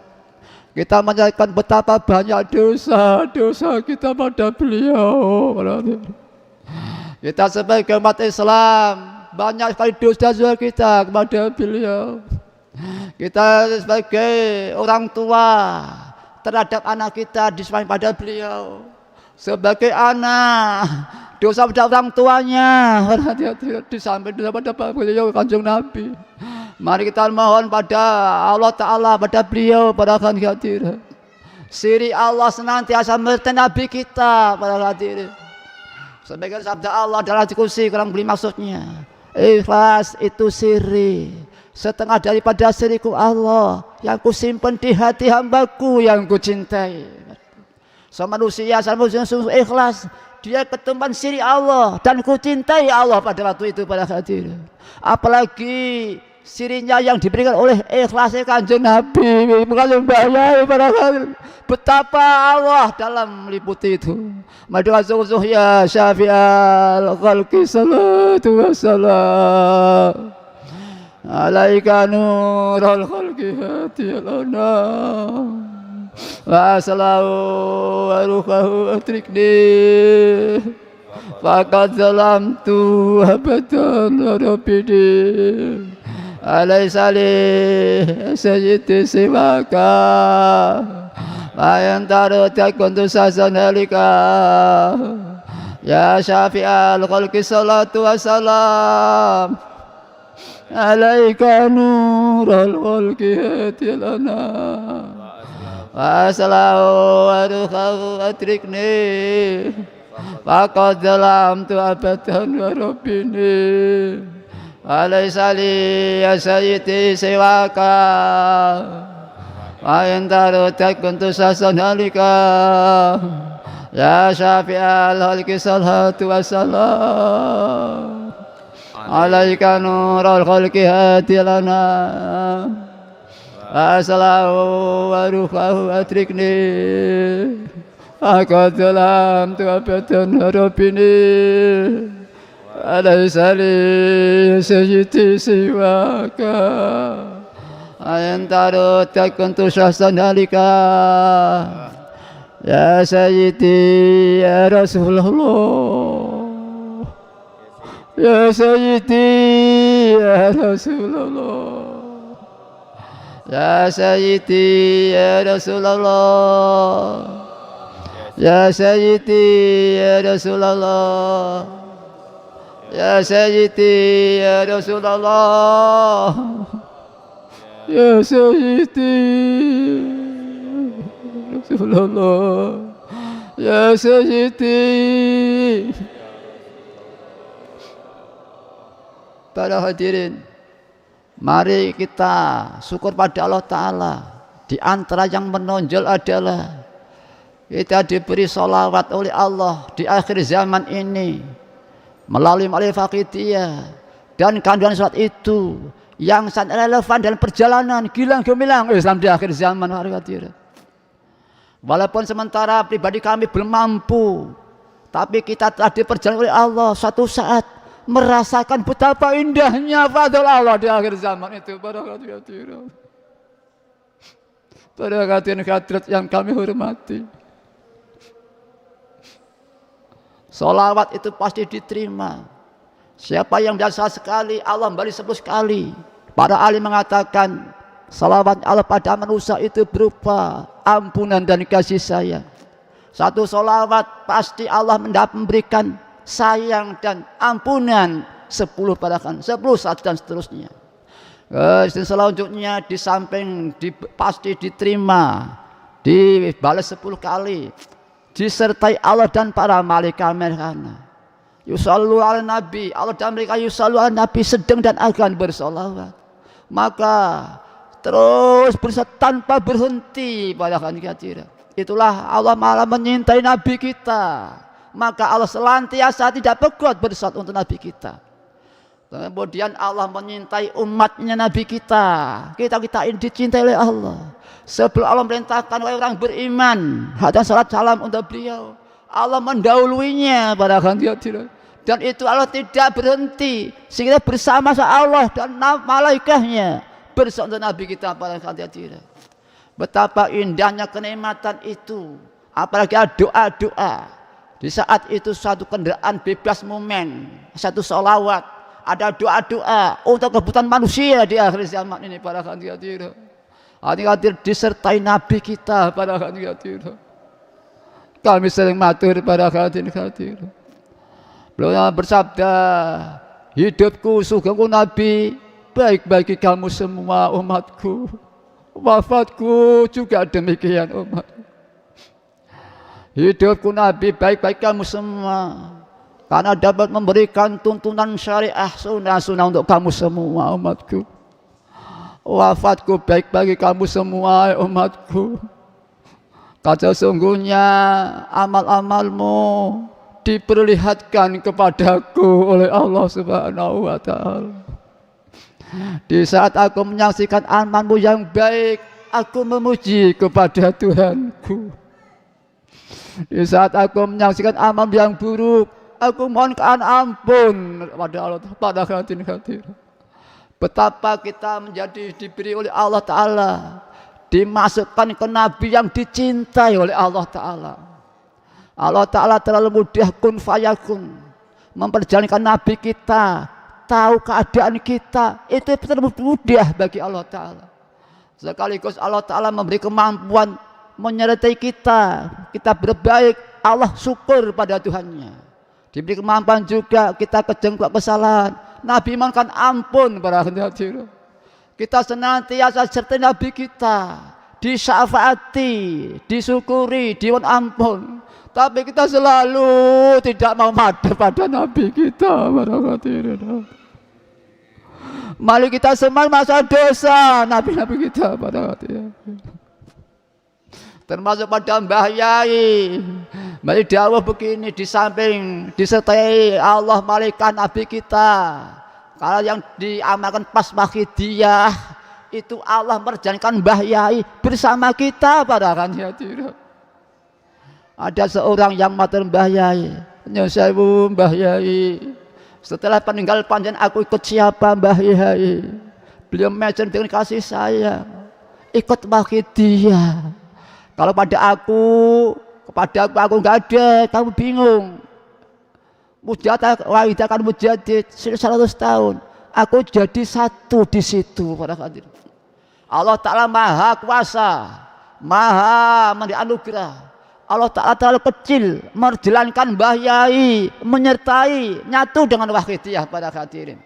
Kita menyampaikan betapa banyak dosa-dosa kita pada beliau. Kita sebagai umat Islam banyak sekali dosa-dosa kita kepada beliau. Kita sebagai orang tua terhadap anak kita disampaikan pada beliau. Sebagai anak dosa pada orang tuanya disampaikan pada beliau Kanjeng Nabi. Mari kita mohon pada Allah Ta'ala, pada beliau, pada hadirin. Siri Allah senantiasa menyertai Nabi kita, pada hadirin. Sebagian sabda Allah dalam diskusi kurang beli maksudnya. Ikhlas itu siri, setengah daripada siriku Allah yang kusimpan di hati hambaku yang kucintai. Manusia sungguh ikhlas, dia ketemuan siri Allah dan kucintai Allah pada waktu itu, pada hadirin. Apalagi sirinya yang diberikan oleh ikhlasnya Kanjeng Nabi, bukan membayar para hadirin. Betapa Allah dalam meliputi itu. Maka sungguh ya syafi'al khalqi salatu wassalam alaika nurul khalqi hatiyalana wa salahu wa ruhahu atrikni faqad zalamtu abadan rabbini alaisa li sayyidi siwaka ayan tarut yakuntu sasanalika ya syafi'al khalqi salatu wassalam alaika nurul khalqi hatiyalana wa salahu wa ruhahu atrikni faqad zalamtu abadan wa rabbini alaisa li ya sayyidi siwaka wa in tarutak kuntu sasanalika ya syafi'al khalqi salatu wassalam alaika nurul khalqi hatiyalana assalahu wa ruhahu atrikni faqad zalamtu abadan rabbini alaisa li sayyidi siwaka ayan tarut kuntu sasanalika ya sayyidi ya Rasulullah ya sayyidi ya Rasulullah ya sayyidi ya Rasulullah ya sayyidi ya Rasulullah ya sayyidi ya Rasulullah ya sayyidi Rasulullah ya sayyidi. Para hadirin, mari kita syukur pada Allah Ta'ala. Di antara yang menonjol adalah kita diberi sholawat oleh Allah di akhir zaman ini melalui Faqidiyah, dan kandungan sholat itu yang sangat relevan dalam perjalanan gilang gemilang Islam di akhir zaman. Walaupun sementara pribadi kami belum mampu, tapi kita telah diperjalan oleh Allah suatu saat merasakan betapa indahnya fadl Allah di akhir zaman itu. Para hadirin hadirat yang kami hormati, sholawat itu pasti diterima. Siapa yang biasa sekali, Allah balik 10 kali. Para alim mengatakan sholawat Allah pada manusia itu berupa ampunan dan kasih sayang. Satu sholawat pasti Allah memberikan sayang dan ampunan 10 parakan, 10 saat dan seterusnya. Selanjutnya di samping pasti diterima, dibalas 10 kali, disertai Allah dan para malaikat mereka. Yusallu ala Nabi, Allah dan mereka yusallu ala Nabi sedang dan akan bersolawat. Maka terus tanpa berhenti pada hadirin. Itulah Allah malah menyintai Nabi kita. Maka Allah senantiasa tidak berbuat bersolat untuk Nabi kita. Kemudian Allah menyintai umatnya Nabi kita. Kita ini dicintai oleh Allah. Sebelum Allah merintahkan oleh orang beriman, hadap salat salam untuk beliau, Allah mendahuluinya pada hadirin Dan itu Allah tidak berhenti, sehingga bersama Allah dan malaikatnya bersama Nabi kita para hadirin. Betapa indahnya kenikmatan itu. Apalagi ada doa-doa. Di saat itu satu kendaraan bebas momen, satu sholawat, ada doa-doa untuk kebutuhan manusia di akhir zaman ini para hadirin. Hadir disertai Nabi kita para hadirin. Kami sering matur para hadirin. Beliau bersabda, hidupku sugengku Nabi baik bagi kamu semua umatku, wafatku juga demikian umat. Hidupku Nabi baik bagi kamu semua, karena dapat memberikan tuntunan syariah sunnah-sunnah untuk kamu semua umatku. Wafatku baik bagi kamu semua umatku, karena sungguhnya amal-amalmu diperlihatkan kepadaku oleh Allah Subhanahu wa Ta'ala. Di saat aku menyaksikan amalmu yang baik, aku memuji kepada Tuhanku. Di saat aku menyaksikan amal yang buruk, aku mohonkan ampun kepada Allah, pada hadirin. Betapa kita menjadi diberi oleh Allah Ta'ala, dimasukkan ke Nabi yang dicintai oleh Allah Ta'ala. Allah Ta'ala terlalu mudah kun fayakun, memperjalankan Nabi kita, tahu keadaan kita, itu terlalu mudah bagi Allah Ta'ala. Sekaligus Allah Ta'ala memberi kemampuan menyertai kita, kita berbaik, Allah syukur pada Tuhannya. Diberi kemampuan juga kita kejengklak kesalahan, Nabi mohonkan ampun para hadirin. Kita senantiasa sertai Nabi kita, disyafaati, disyukuri, dimohon ampun. Tapi kita selalu tidak mau madep pada Nabi kita para hadirin. Mari kita semua masa dosa Nabi-Nabi kita pada hadirin. Termasuk pada Mbah Yai. Mari dawuh begini, di samping disertai Allah malaikat Nabi kita. Kalau yang diamalkan pas Mahidiyah itu Allah merjalankan Mbah Yai bersama kita para hadirin. Ada seorang yang matur Mbah Yai, nyuwun sewu Mbah Yai, setelah peninggal panjenengan aku ikut siapa Mbah Yai? Beliau mention dengan kasih sayang, ikut Mahidiyah. Kalau kepada aku enggak ada, kamu bingung. Mujadah wahidah kan mujadid 100 tahun. Aku jadi satu di situ para hadirin. Allah Ta'ala maha kuasa, maha memberi anugerah. Allah Ta'ala terlalu kecil menjalankan Mbah Yai, menyertai, nyatu dengan Wahidiyah pada hadirin.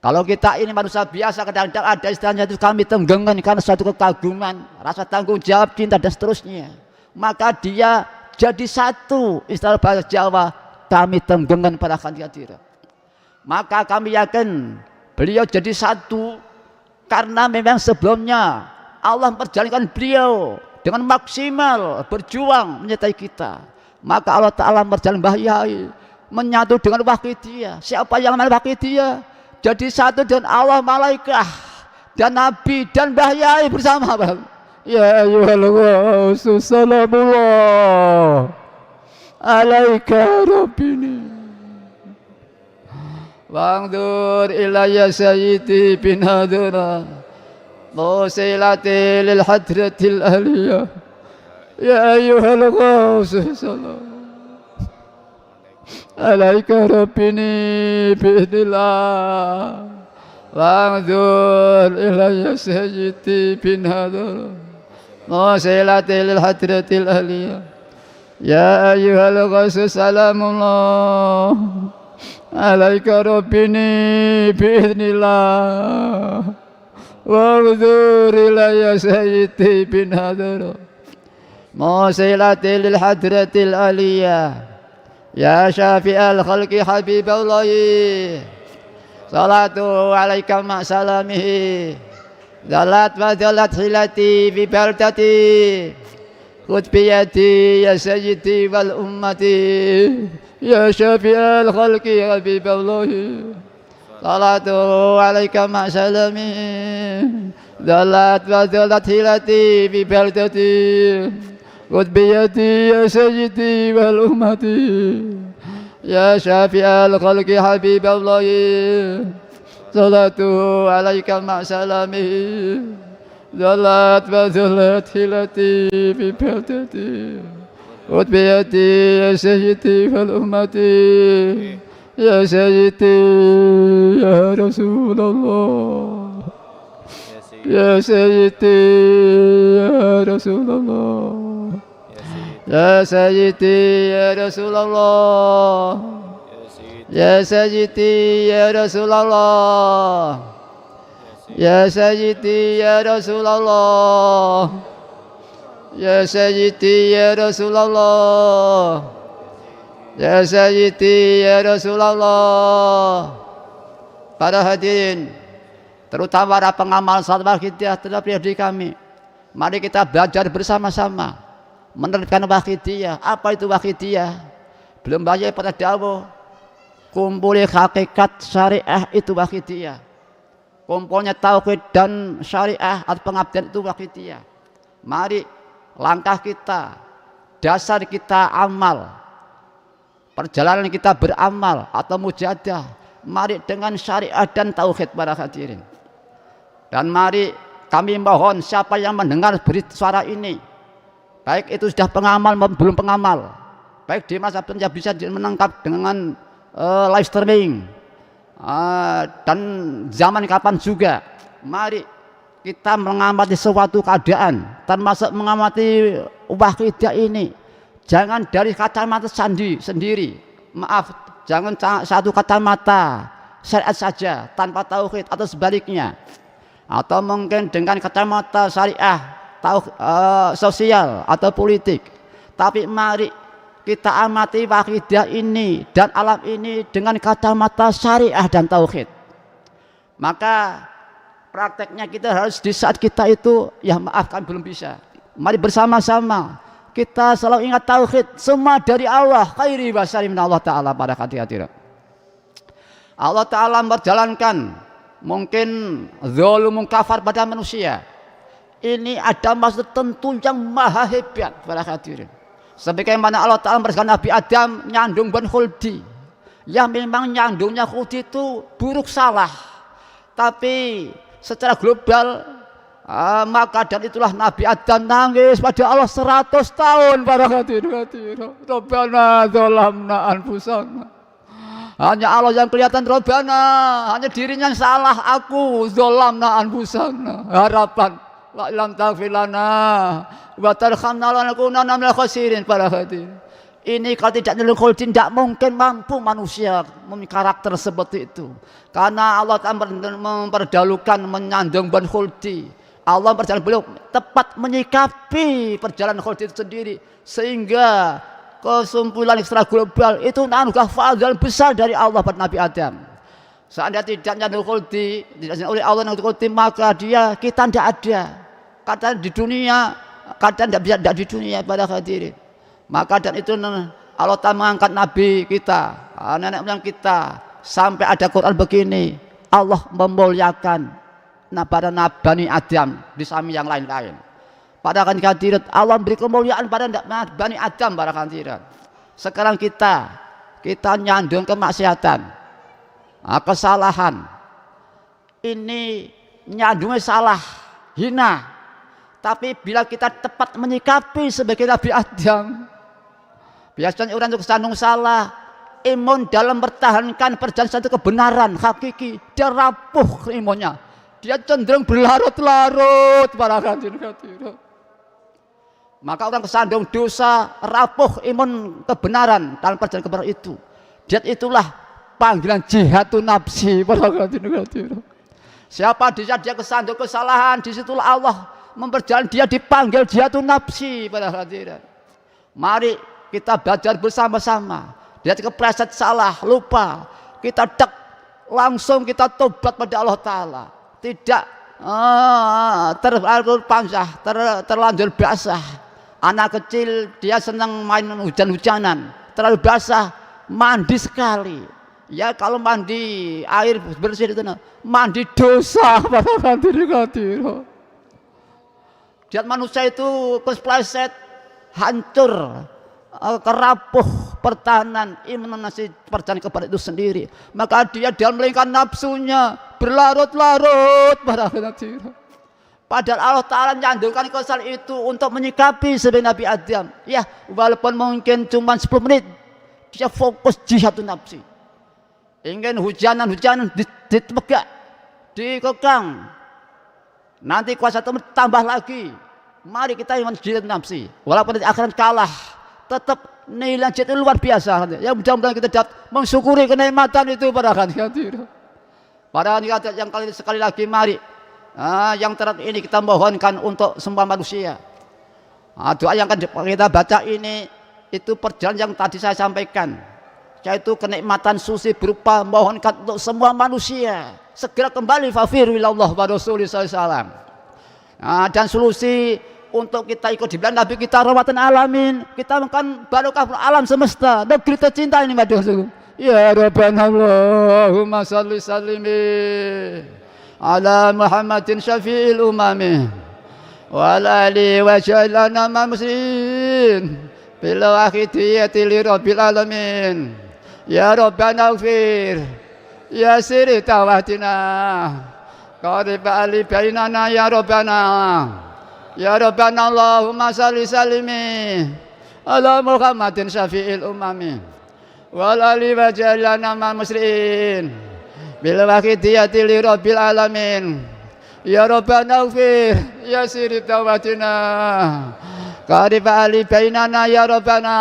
Kalau kita ini manusia biasa, kadang-kadang ada istilahnya itu kami tenggengan karena suatu kekaguman, rasa tanggung jawab, cinta dan seterusnya. Maka dia jadi satu, istilah bahasa Jawa, kami tenggengan pada hadirin. Maka kami yakin beliau jadi satu karena memang sebelumnya Allah memperjalankan beliau dengan maksimal berjuang menyertai kita. Maka Allah Ta'ala berjalan Mbah Yai menyatu dengan Wahidiyah. Siapa yang amal Wahidiyah jadi satu dengan Allah, malaikat dan Nabi dan Mbah Yai bersama. Ya ayyuhal ghaus salamullah alaika rabbini wangdur ilayya sayyidi bin hadra موصلتي للحضرة الأهلية يا أيها الغوث صلى عليك ربني بإذن الله وانظر إلي سيدي بن هذا موصلتي للحضرة الأهلية يا أيها الغوث سلام الله عليك ربني بإذن الله وانظر إلي سيدي بن هذا موصلتي للحضرة العليا يا شافي الخلق حبيب الله صلاة عليك مع سلامه ذلت وذلت حيلتي في بلدتي خذ بيدي يا سيدي والأمة يا شافي الخلق حبيب الله صلاة عليك مع سلامي ذلت وذلت حيلتي في بلدتي خذ بيدي يا سيدي والأمة يا شافع الخلق حبيب الله صلاته عليك مع سلامه ذلت وذلت هلتي في بلدتي وتبيتي يا سيدي فالأمتي يا سيدي يا رسول الله يا سيدي يا رسول الله يا سيدي يا رسول الله يا سيدي يا رسول الله يا سيدي يا رسول الله يا سيدي يا رسول الله يا سيدي يا رسول Allah. Para hadirin, terutama para pengamal salat wakidiyah terhadap diri kami, mari kita belajar bersama-sama menerapkan wakidiyah. Apa itu wakidiyah? Belum banyak pada dawuh kumpulnya hakikat syariah itu wakidiyah. Kumpulnya tauhid dan syariah atau pengabdian itu wakidiyah. Mari langkah kita, dasar kita amal, perjalanan kita beramal atau mujahadah, mari dengan syariah dan tauhid para hadirin. Dan mari kami mohon siapa yang mendengar berita suara ini, baik itu sudah pengamal maupun belum pengamal, baik di masa yang bisa menangkap dengan live streaming dan zaman kapan juga, mari kita mengamati suatu keadaan, termasuk mengamati wakidiyah ini. Jangan dari kacamata sendiri, maaf, jangan satu kacamata syariat saja tanpa tauhid atau sebaliknya, atau mungkin dengan kacamata syariah, sosial atau politik. Tapi mari kita amati wakidiyah ini dan alam ini dengan kacamata syariah dan tauhid. Maka prakteknya kita harus di saat kita itu, ya maaf kan belum bisa, mari bersama-sama kita selalu ingat tauhid, semua dari Allah, khairi basari min Allah Ta'ala. Pada hati-hati Allah Ta'ala berjalankan mungkin zalumun kafar pada manusia, ini ada maksud tentu yang maha hebat pada hadirin. Sebagaimana Allah Ta'ala mempersilakan Nabi Adam nyandung ban khuldi, ya memang nyandungnya khuldi itu buruk salah, tapi secara global maka dan itulah Nabi Adam nangis pada Allah 100 tahun para hadirin. Rabbana zalamna anfusana, hanya Allah yang kelihatan Rabbana, hanya dirinya yang salah, aku zalamna anfusana, harapan la ilam taghfirlana wa tarhamna lanakunanna minal khasirin. Para hadirin, ini kalau tidak nyelul khuldi tidak mungkin mampu manusia memiliki karakter seperti itu, karena Allah akan memperdahulukan menyandung ban khuldi. Allah berjalan beliau tepat menyikapi perjalanan khuldi itu sendiri, sehingga kesimpulan secara global itu anugerah fadl besar dari Allah pada Nabi Adam. Seandainya tidak nyandung khuldi, tidak oleh Allah nyandung khuldi, maka kita tidak ada, kadang di dunia, kadang tidak bisa di dunia pada hadirin. Maka dan itu Allah Ta'ala mengangkat Nabi kita, nenek moyang kita, sampai ada Quran begini, Allah memuliakan pada Bani Adam di samping yang lain-lain. Pada hadirin, Allah beri kemuliaan pada Bani Adam para hadirin. Sekarang kita nyandung kemaksiatan, kesalahan, ini nyandungnya salah, hina. Tapi bila kita tepat menyikapi sebagai Nabi Adam, biasanya orang itu kesandung salah, imun dalam mempertahankan perjalanan satu kebenaran hakiki, dia rapuh imunnya, dia cenderung berlarut-larut para hadirin. Maka orang kesandung dosa, rapuh imun kebenaran dalam perjalanan kebenaran itu, dia itulah panggilan jihadun nafsi para hadirin. Siapa dia kesandung kesalahan, disitulah Allah memperjalan dia dipanggil jihadun nafsi para hadirin. Mari kita belajar bersama-sama. Dia kepleset salah, lupa, kita langsung kita tobat pada Allah Ta'ala. Tidak terlalu panjang, terlanjur basah. Anak kecil dia senang main hujan-hujanan, terlalu basah, mandi sekali. Ya kalau mandi air bersih itu mandi dosa para hadirin. Lihat manusia itu kepleset, hancur, kerapuh, pertahanan imunisasi perjalanan kepada itu sendiri. Maka dia dalam lingkaran nafsunya berlarut-larut para hadirin. Padahal Allah Ta'ala nyandungkan kesal itu untuk menyikapi sebagai Nabi Adam. Ya, walaupun mungkin cuma 10 menit, dia fokus jihad nafsi. Ingin hujanan-hujanan ditebak, dikekang. Nanti kuasa teman tambah lagi. Mari kita iman jihad nafsi. Walaupun di akhirat kalah, tetap nilai jihad itu luar biasa. Ya mudah-mudahan kita dapat mensyukuri kenikmatan itu para hadirin. Para hadirin yang sekali lagi mari. Yang terakhir ini kita mohonkan untuk semua manusia. Doa yang akan kita baca ini itu perjalanan yang tadi saya sampaikan, yaitu kenikmatan suci berupa mohonkan untuk semua manusia segera kembali fafiru ilallah wa rasulih sallallahu. Dan solusi untuk kita ikut di belakang Nabi kita rahmatan alamin, kita makan barokah alam semesta, negeri tercinta ini madrasah. Ya Rabbana Allahumma salli sallimi ala Muhammadin syafi'il umami wa ali wa jalana ma muslimin bil akhidiyati li rabbil alamin. Ya Rabbana ighfir ya siri tawatina qarib ali bainana ya Rabbana. Ya Rabbana Allahumma salli sallimi ala Muhammadin syafi'il umami wa ali wa jalana ma muslimin bil waqidiyati li rabbil alamin. Ya Rabbana ighfir ya siri tawatina qarib ali bainana ya Rabbana.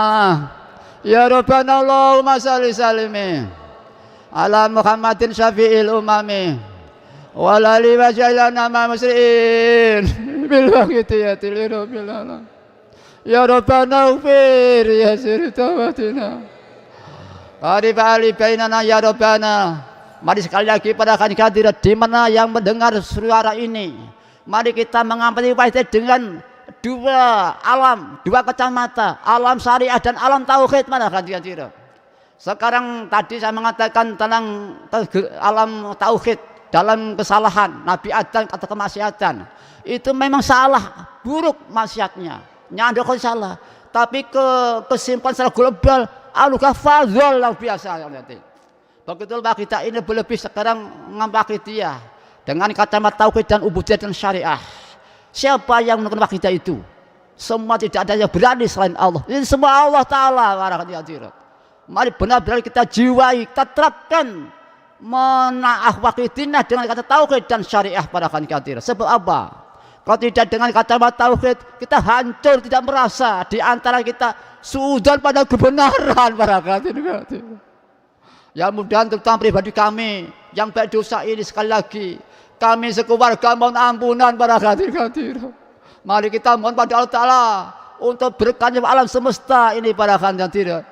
Ya Rabbana Allahumma salli sallimi ala Muhammadin syafi'il umami wal ali wa jalana ma muslimin bil waqidiyati li rabbil alamin. Ya Rabbana ighfir ya siri tawatina qarib ali bainana ya Rabbana. Mari sekali lagi pada hadirin di mana yang mendengar suara ini, mari kita mengambil faedah dengan dua alam, dua kacamata, alam syariah dan alam tauhid. Mana hadirin? Sekarang tadi saya mengatakan tentang alam tauhid dalam kesalahan Nabi Adam atau kemaksiatan. Itu memang salah, buruk maksiatnya, nyandok salah. Tapi kesimpulan secara global, anugerah fadzol yang biasa. Begitulah kita ini berlebih sekarang mengambil akidah dengan kacamata tauhid dan ubudiyah dan syariah. Siapa yang melakukan akidah itu? Semua tidak ada yang berani selain Allah. Ini semua Allah Ta'ala. Mari benar-benar kita jiwai, kita terapkan menaah wakidinah dengan kata tauhid dan syariah pada hadirin. Sebab apa? Kalau tidak dengan kacamata tauhid, kita hancur, tidak merasa di antara kita suudzon pada kebenaran para hadirin. Ya mudah terutama pribadi kami yang baik dosa ini sekali lagi kami sekeluarga mohon ampunan para hadirin. Mari kita mohon pada Allah Ta'ala untuk berkahnya alam semesta ini para hadirin.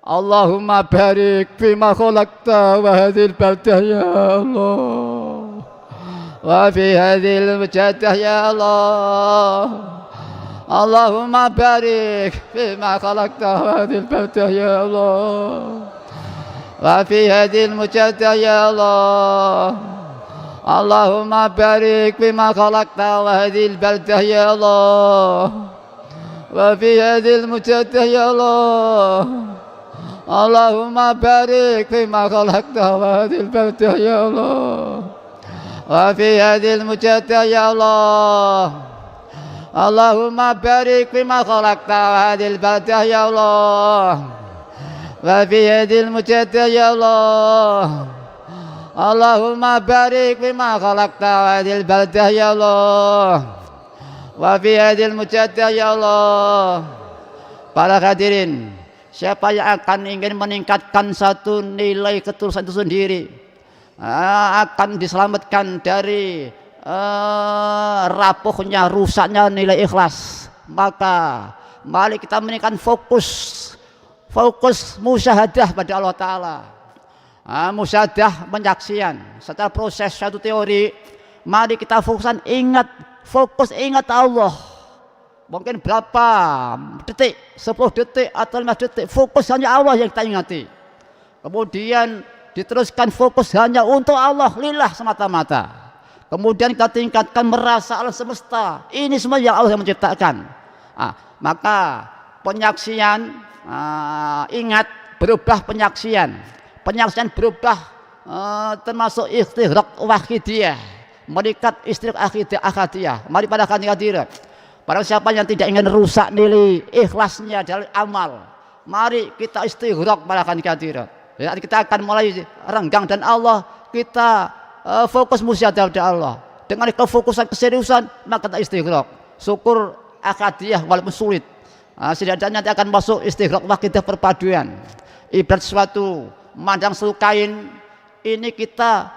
Allahumma barik fima khalaqta wa hadhil baldah ya Allah wa fi hadhil mujadah ya Allah. Allahumma barik fima khalaqta wa hadhil baldah ya Allah wa fi hadhil mujadah ya Allah. Allahumma barik fima khalaqta wa hadhil baldah ya Allah wa fi hadhil mujadah ya Allah. Allahumma barik fima khalaqta wa hadhil baldah ya Allah wa fi hadhil mujadah ya Allah. Allahumma barik fima khalaqta wa hadhil baldah ya Allah wa fi hadhil mujadah ya Allah. Allahumma barik fima khalaqta wa hadhil baldah ya Allah wa fi hadhil mujadah ya Allah. Para hadirin, siapa yang akan ingin meningkatkan satu nilai ketulusan itu sendiri akan diselamatkan dari rapuhnya, rusaknya nilai ikhlas. Maka mari kita meningkatkan fokus musyahadah pada Allah Ta'ala. Musyahadah penyaksian secara proses satu teori. Mari kita fokus ingat Allah. Mungkin berapa detik, 10 detik atau 5 detik, fokus hanya Allah yang kita ingati. Kemudian diteruskan fokus hanya untuk Allah, lillah semata-mata. Kemudian kita tingkatkan merasa alam semesta. Ini semua yang Allah yang menciptakan. Maka penyaksian ingat berubah penyaksian berubah termasuk istighraq wahidiyah, merikat istighraq akadiyah. Mari pada hadirat, para siapa yang tidak ingin rusak nilai ikhlasnya dalam amal, mari kita istighraq pada hadirat. Ya, kita akan mulai renggang dan Allah, kita fokus musyadah pada Allah. Dengan kefokusan keseriusan maka kita istighraq. Syukur akadiyah walaupun sulit. Setidaknya nanti akan masuk istighraq wahidah perpaduan. Ibarat suatu mandang seluruh kain, ini kita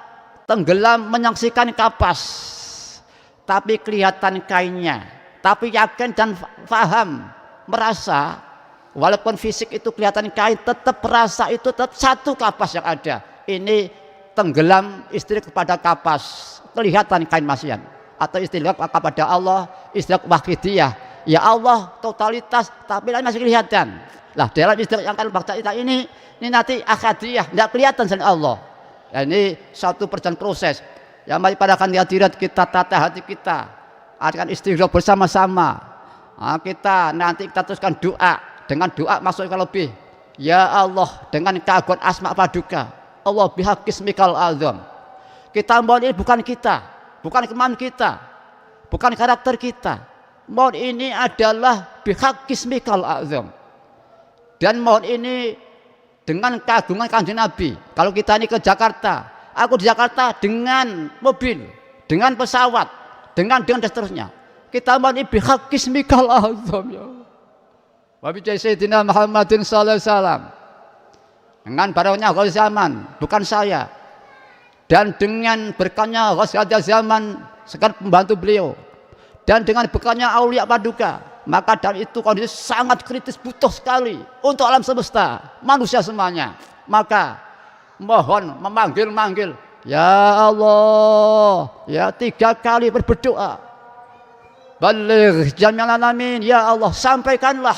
tenggelam menyaksikan kapas, tapi kelihatan kainnya, tapi yakin dan paham, merasa walaupun fisik itu kelihatan kain, tetap merasa itu tetap satu kapas yang ada. Ini tenggelam istighraq kepada kapas, kelihatan kain masian. Atau istighraq kepada Allah, istighraq wahidiyah, ya Allah totalitas tapi lain masih kelihatan. Lah dalam istighraq yang akan baca kita ini nanti akadiyah tidak kelihatan selain Allah. Ya, ini satu perjalanan proses. Ya, mari pada hadirat kita tata hati kita, akan istighraq bersama-sama. Kita nanti kita teruskan doa, dengan doa masuk ke lebih. Ya Allah, dengan keagungan asma paduka, Allah bihaqqismikal azam. Kita mohon ini bukan kita, bukan kemampuan kita, bukan karakter kita. Mohon ini adalah bihaqqismikal azam. Dan mohon ini dengan keagungan Kanjeng Nabi. Kalau kita ini ke Jakarta, aku di Jakarta dengan mobil, dengan pesawat, dengan dan seterusnya. Kita mohon ini bihaqqismikal azam ya Allah. Wa bi sayyidina Muhammadin sallallahu alaihi wasallam. Dengan barokahnya Ghaus zaman, bukan saya. Dan dengan berkahnya Ghaus zaman, sekarang pembantu beliau. Dan dengan berkahnya aulia paduka, maka dalam itu kondisi sangat kritis, butuh sekali untuk alam semesta, manusia semuanya. Maka mohon memanggil-manggil, ya Allah, ya 3 kali berdoa. Baligh jami'al alamin, ya Allah sampaikanlah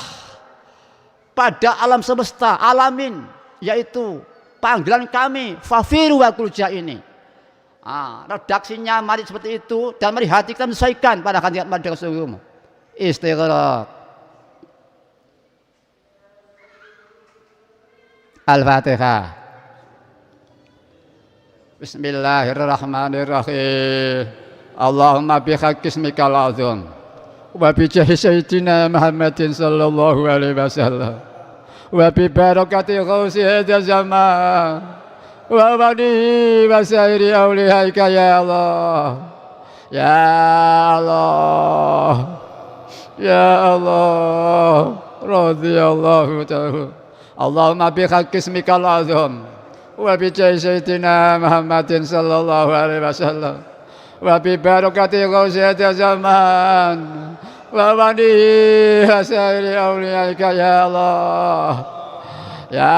pada alam semesta, alamin, yaitu panggilan kami fafiru wa kulja ini. Redaksinya mari seperti itu, dan mari hati kita menyesuaikan pada hadirat pada Rasulullah. Istighraq. Al-Fatihah. Bismillahirrahmanirrahim. Allahumma bihaqqismikal azam wa bi jahi sayyidina Muhammadin sallallahu alaihi wasallam wa bi barakati ghausi hadzal zaman wa bani wa sairi auliyaika ya Allah, ya Allah, ya Allah, radhiyallahu ta'ala. Allahumma bihaqqismikal azam wa bi jahi sayyidina Muhammadin sallallahu alaihi wasallam wa bi barakati ghausi hadzal zaman wa bani wa sairi auliyaika ya Allah, ya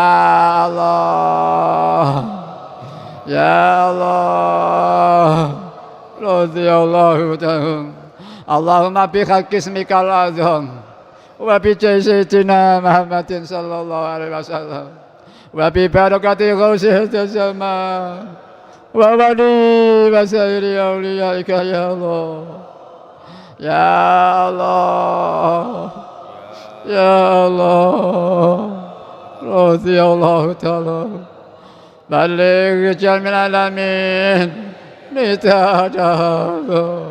Allah, ya Allah, radhiyallahu ta'ala. Allahumma bihaqqismikal azam wa bi jahi sayyidina Muhammadin sallallahu alaihi wasallam wa bi barakati ghausi hadzal zaman wa bani wa sairi auliyaika ya Allah, ya Allah, ya Allah, radhiyallahu ta'ala. Baligh jamil alamin nitadahu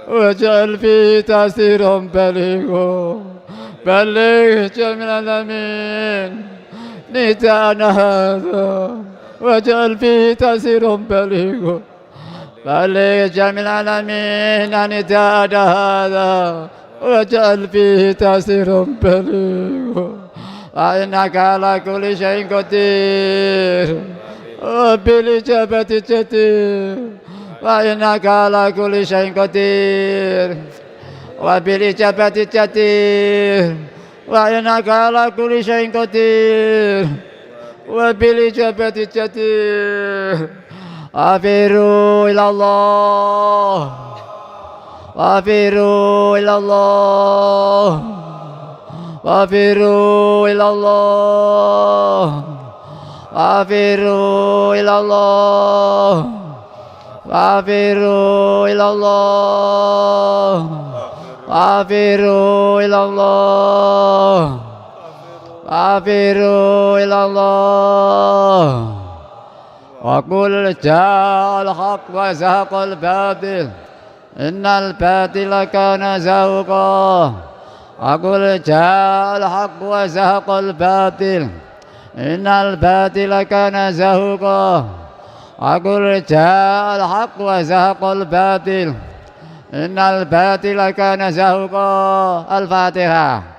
waj'al fi tasirum balighu. Baligh jamil alamin nitadahu waj'al fi tasirum balighu. Baligh jamil alamin nitadahu waj'al fi tasirum balighu. Wa innaka ala kulli syai'in qadir wa bil ijabati jadir. Wa innaka ala kulli syai'in qadir wa bil ijabati jadir. Wa innaka ala kulli syai'in qadir wa bil ijabati jadir. Afiru ilallah, afiru ilallah, afiru ilallah, afiru ilallah, afiru ilallah, afiru ilallah, afiru ilallah wa qul ja'al haqq wa zahaqal batil innal batila kana zahuqa wa qul ja'al haqq wa zahaqal batil innal batila kana zahuqa wa qul ja'al haqq wa zahaqal batil innal batila kana zahuqa. Al-Fatihah.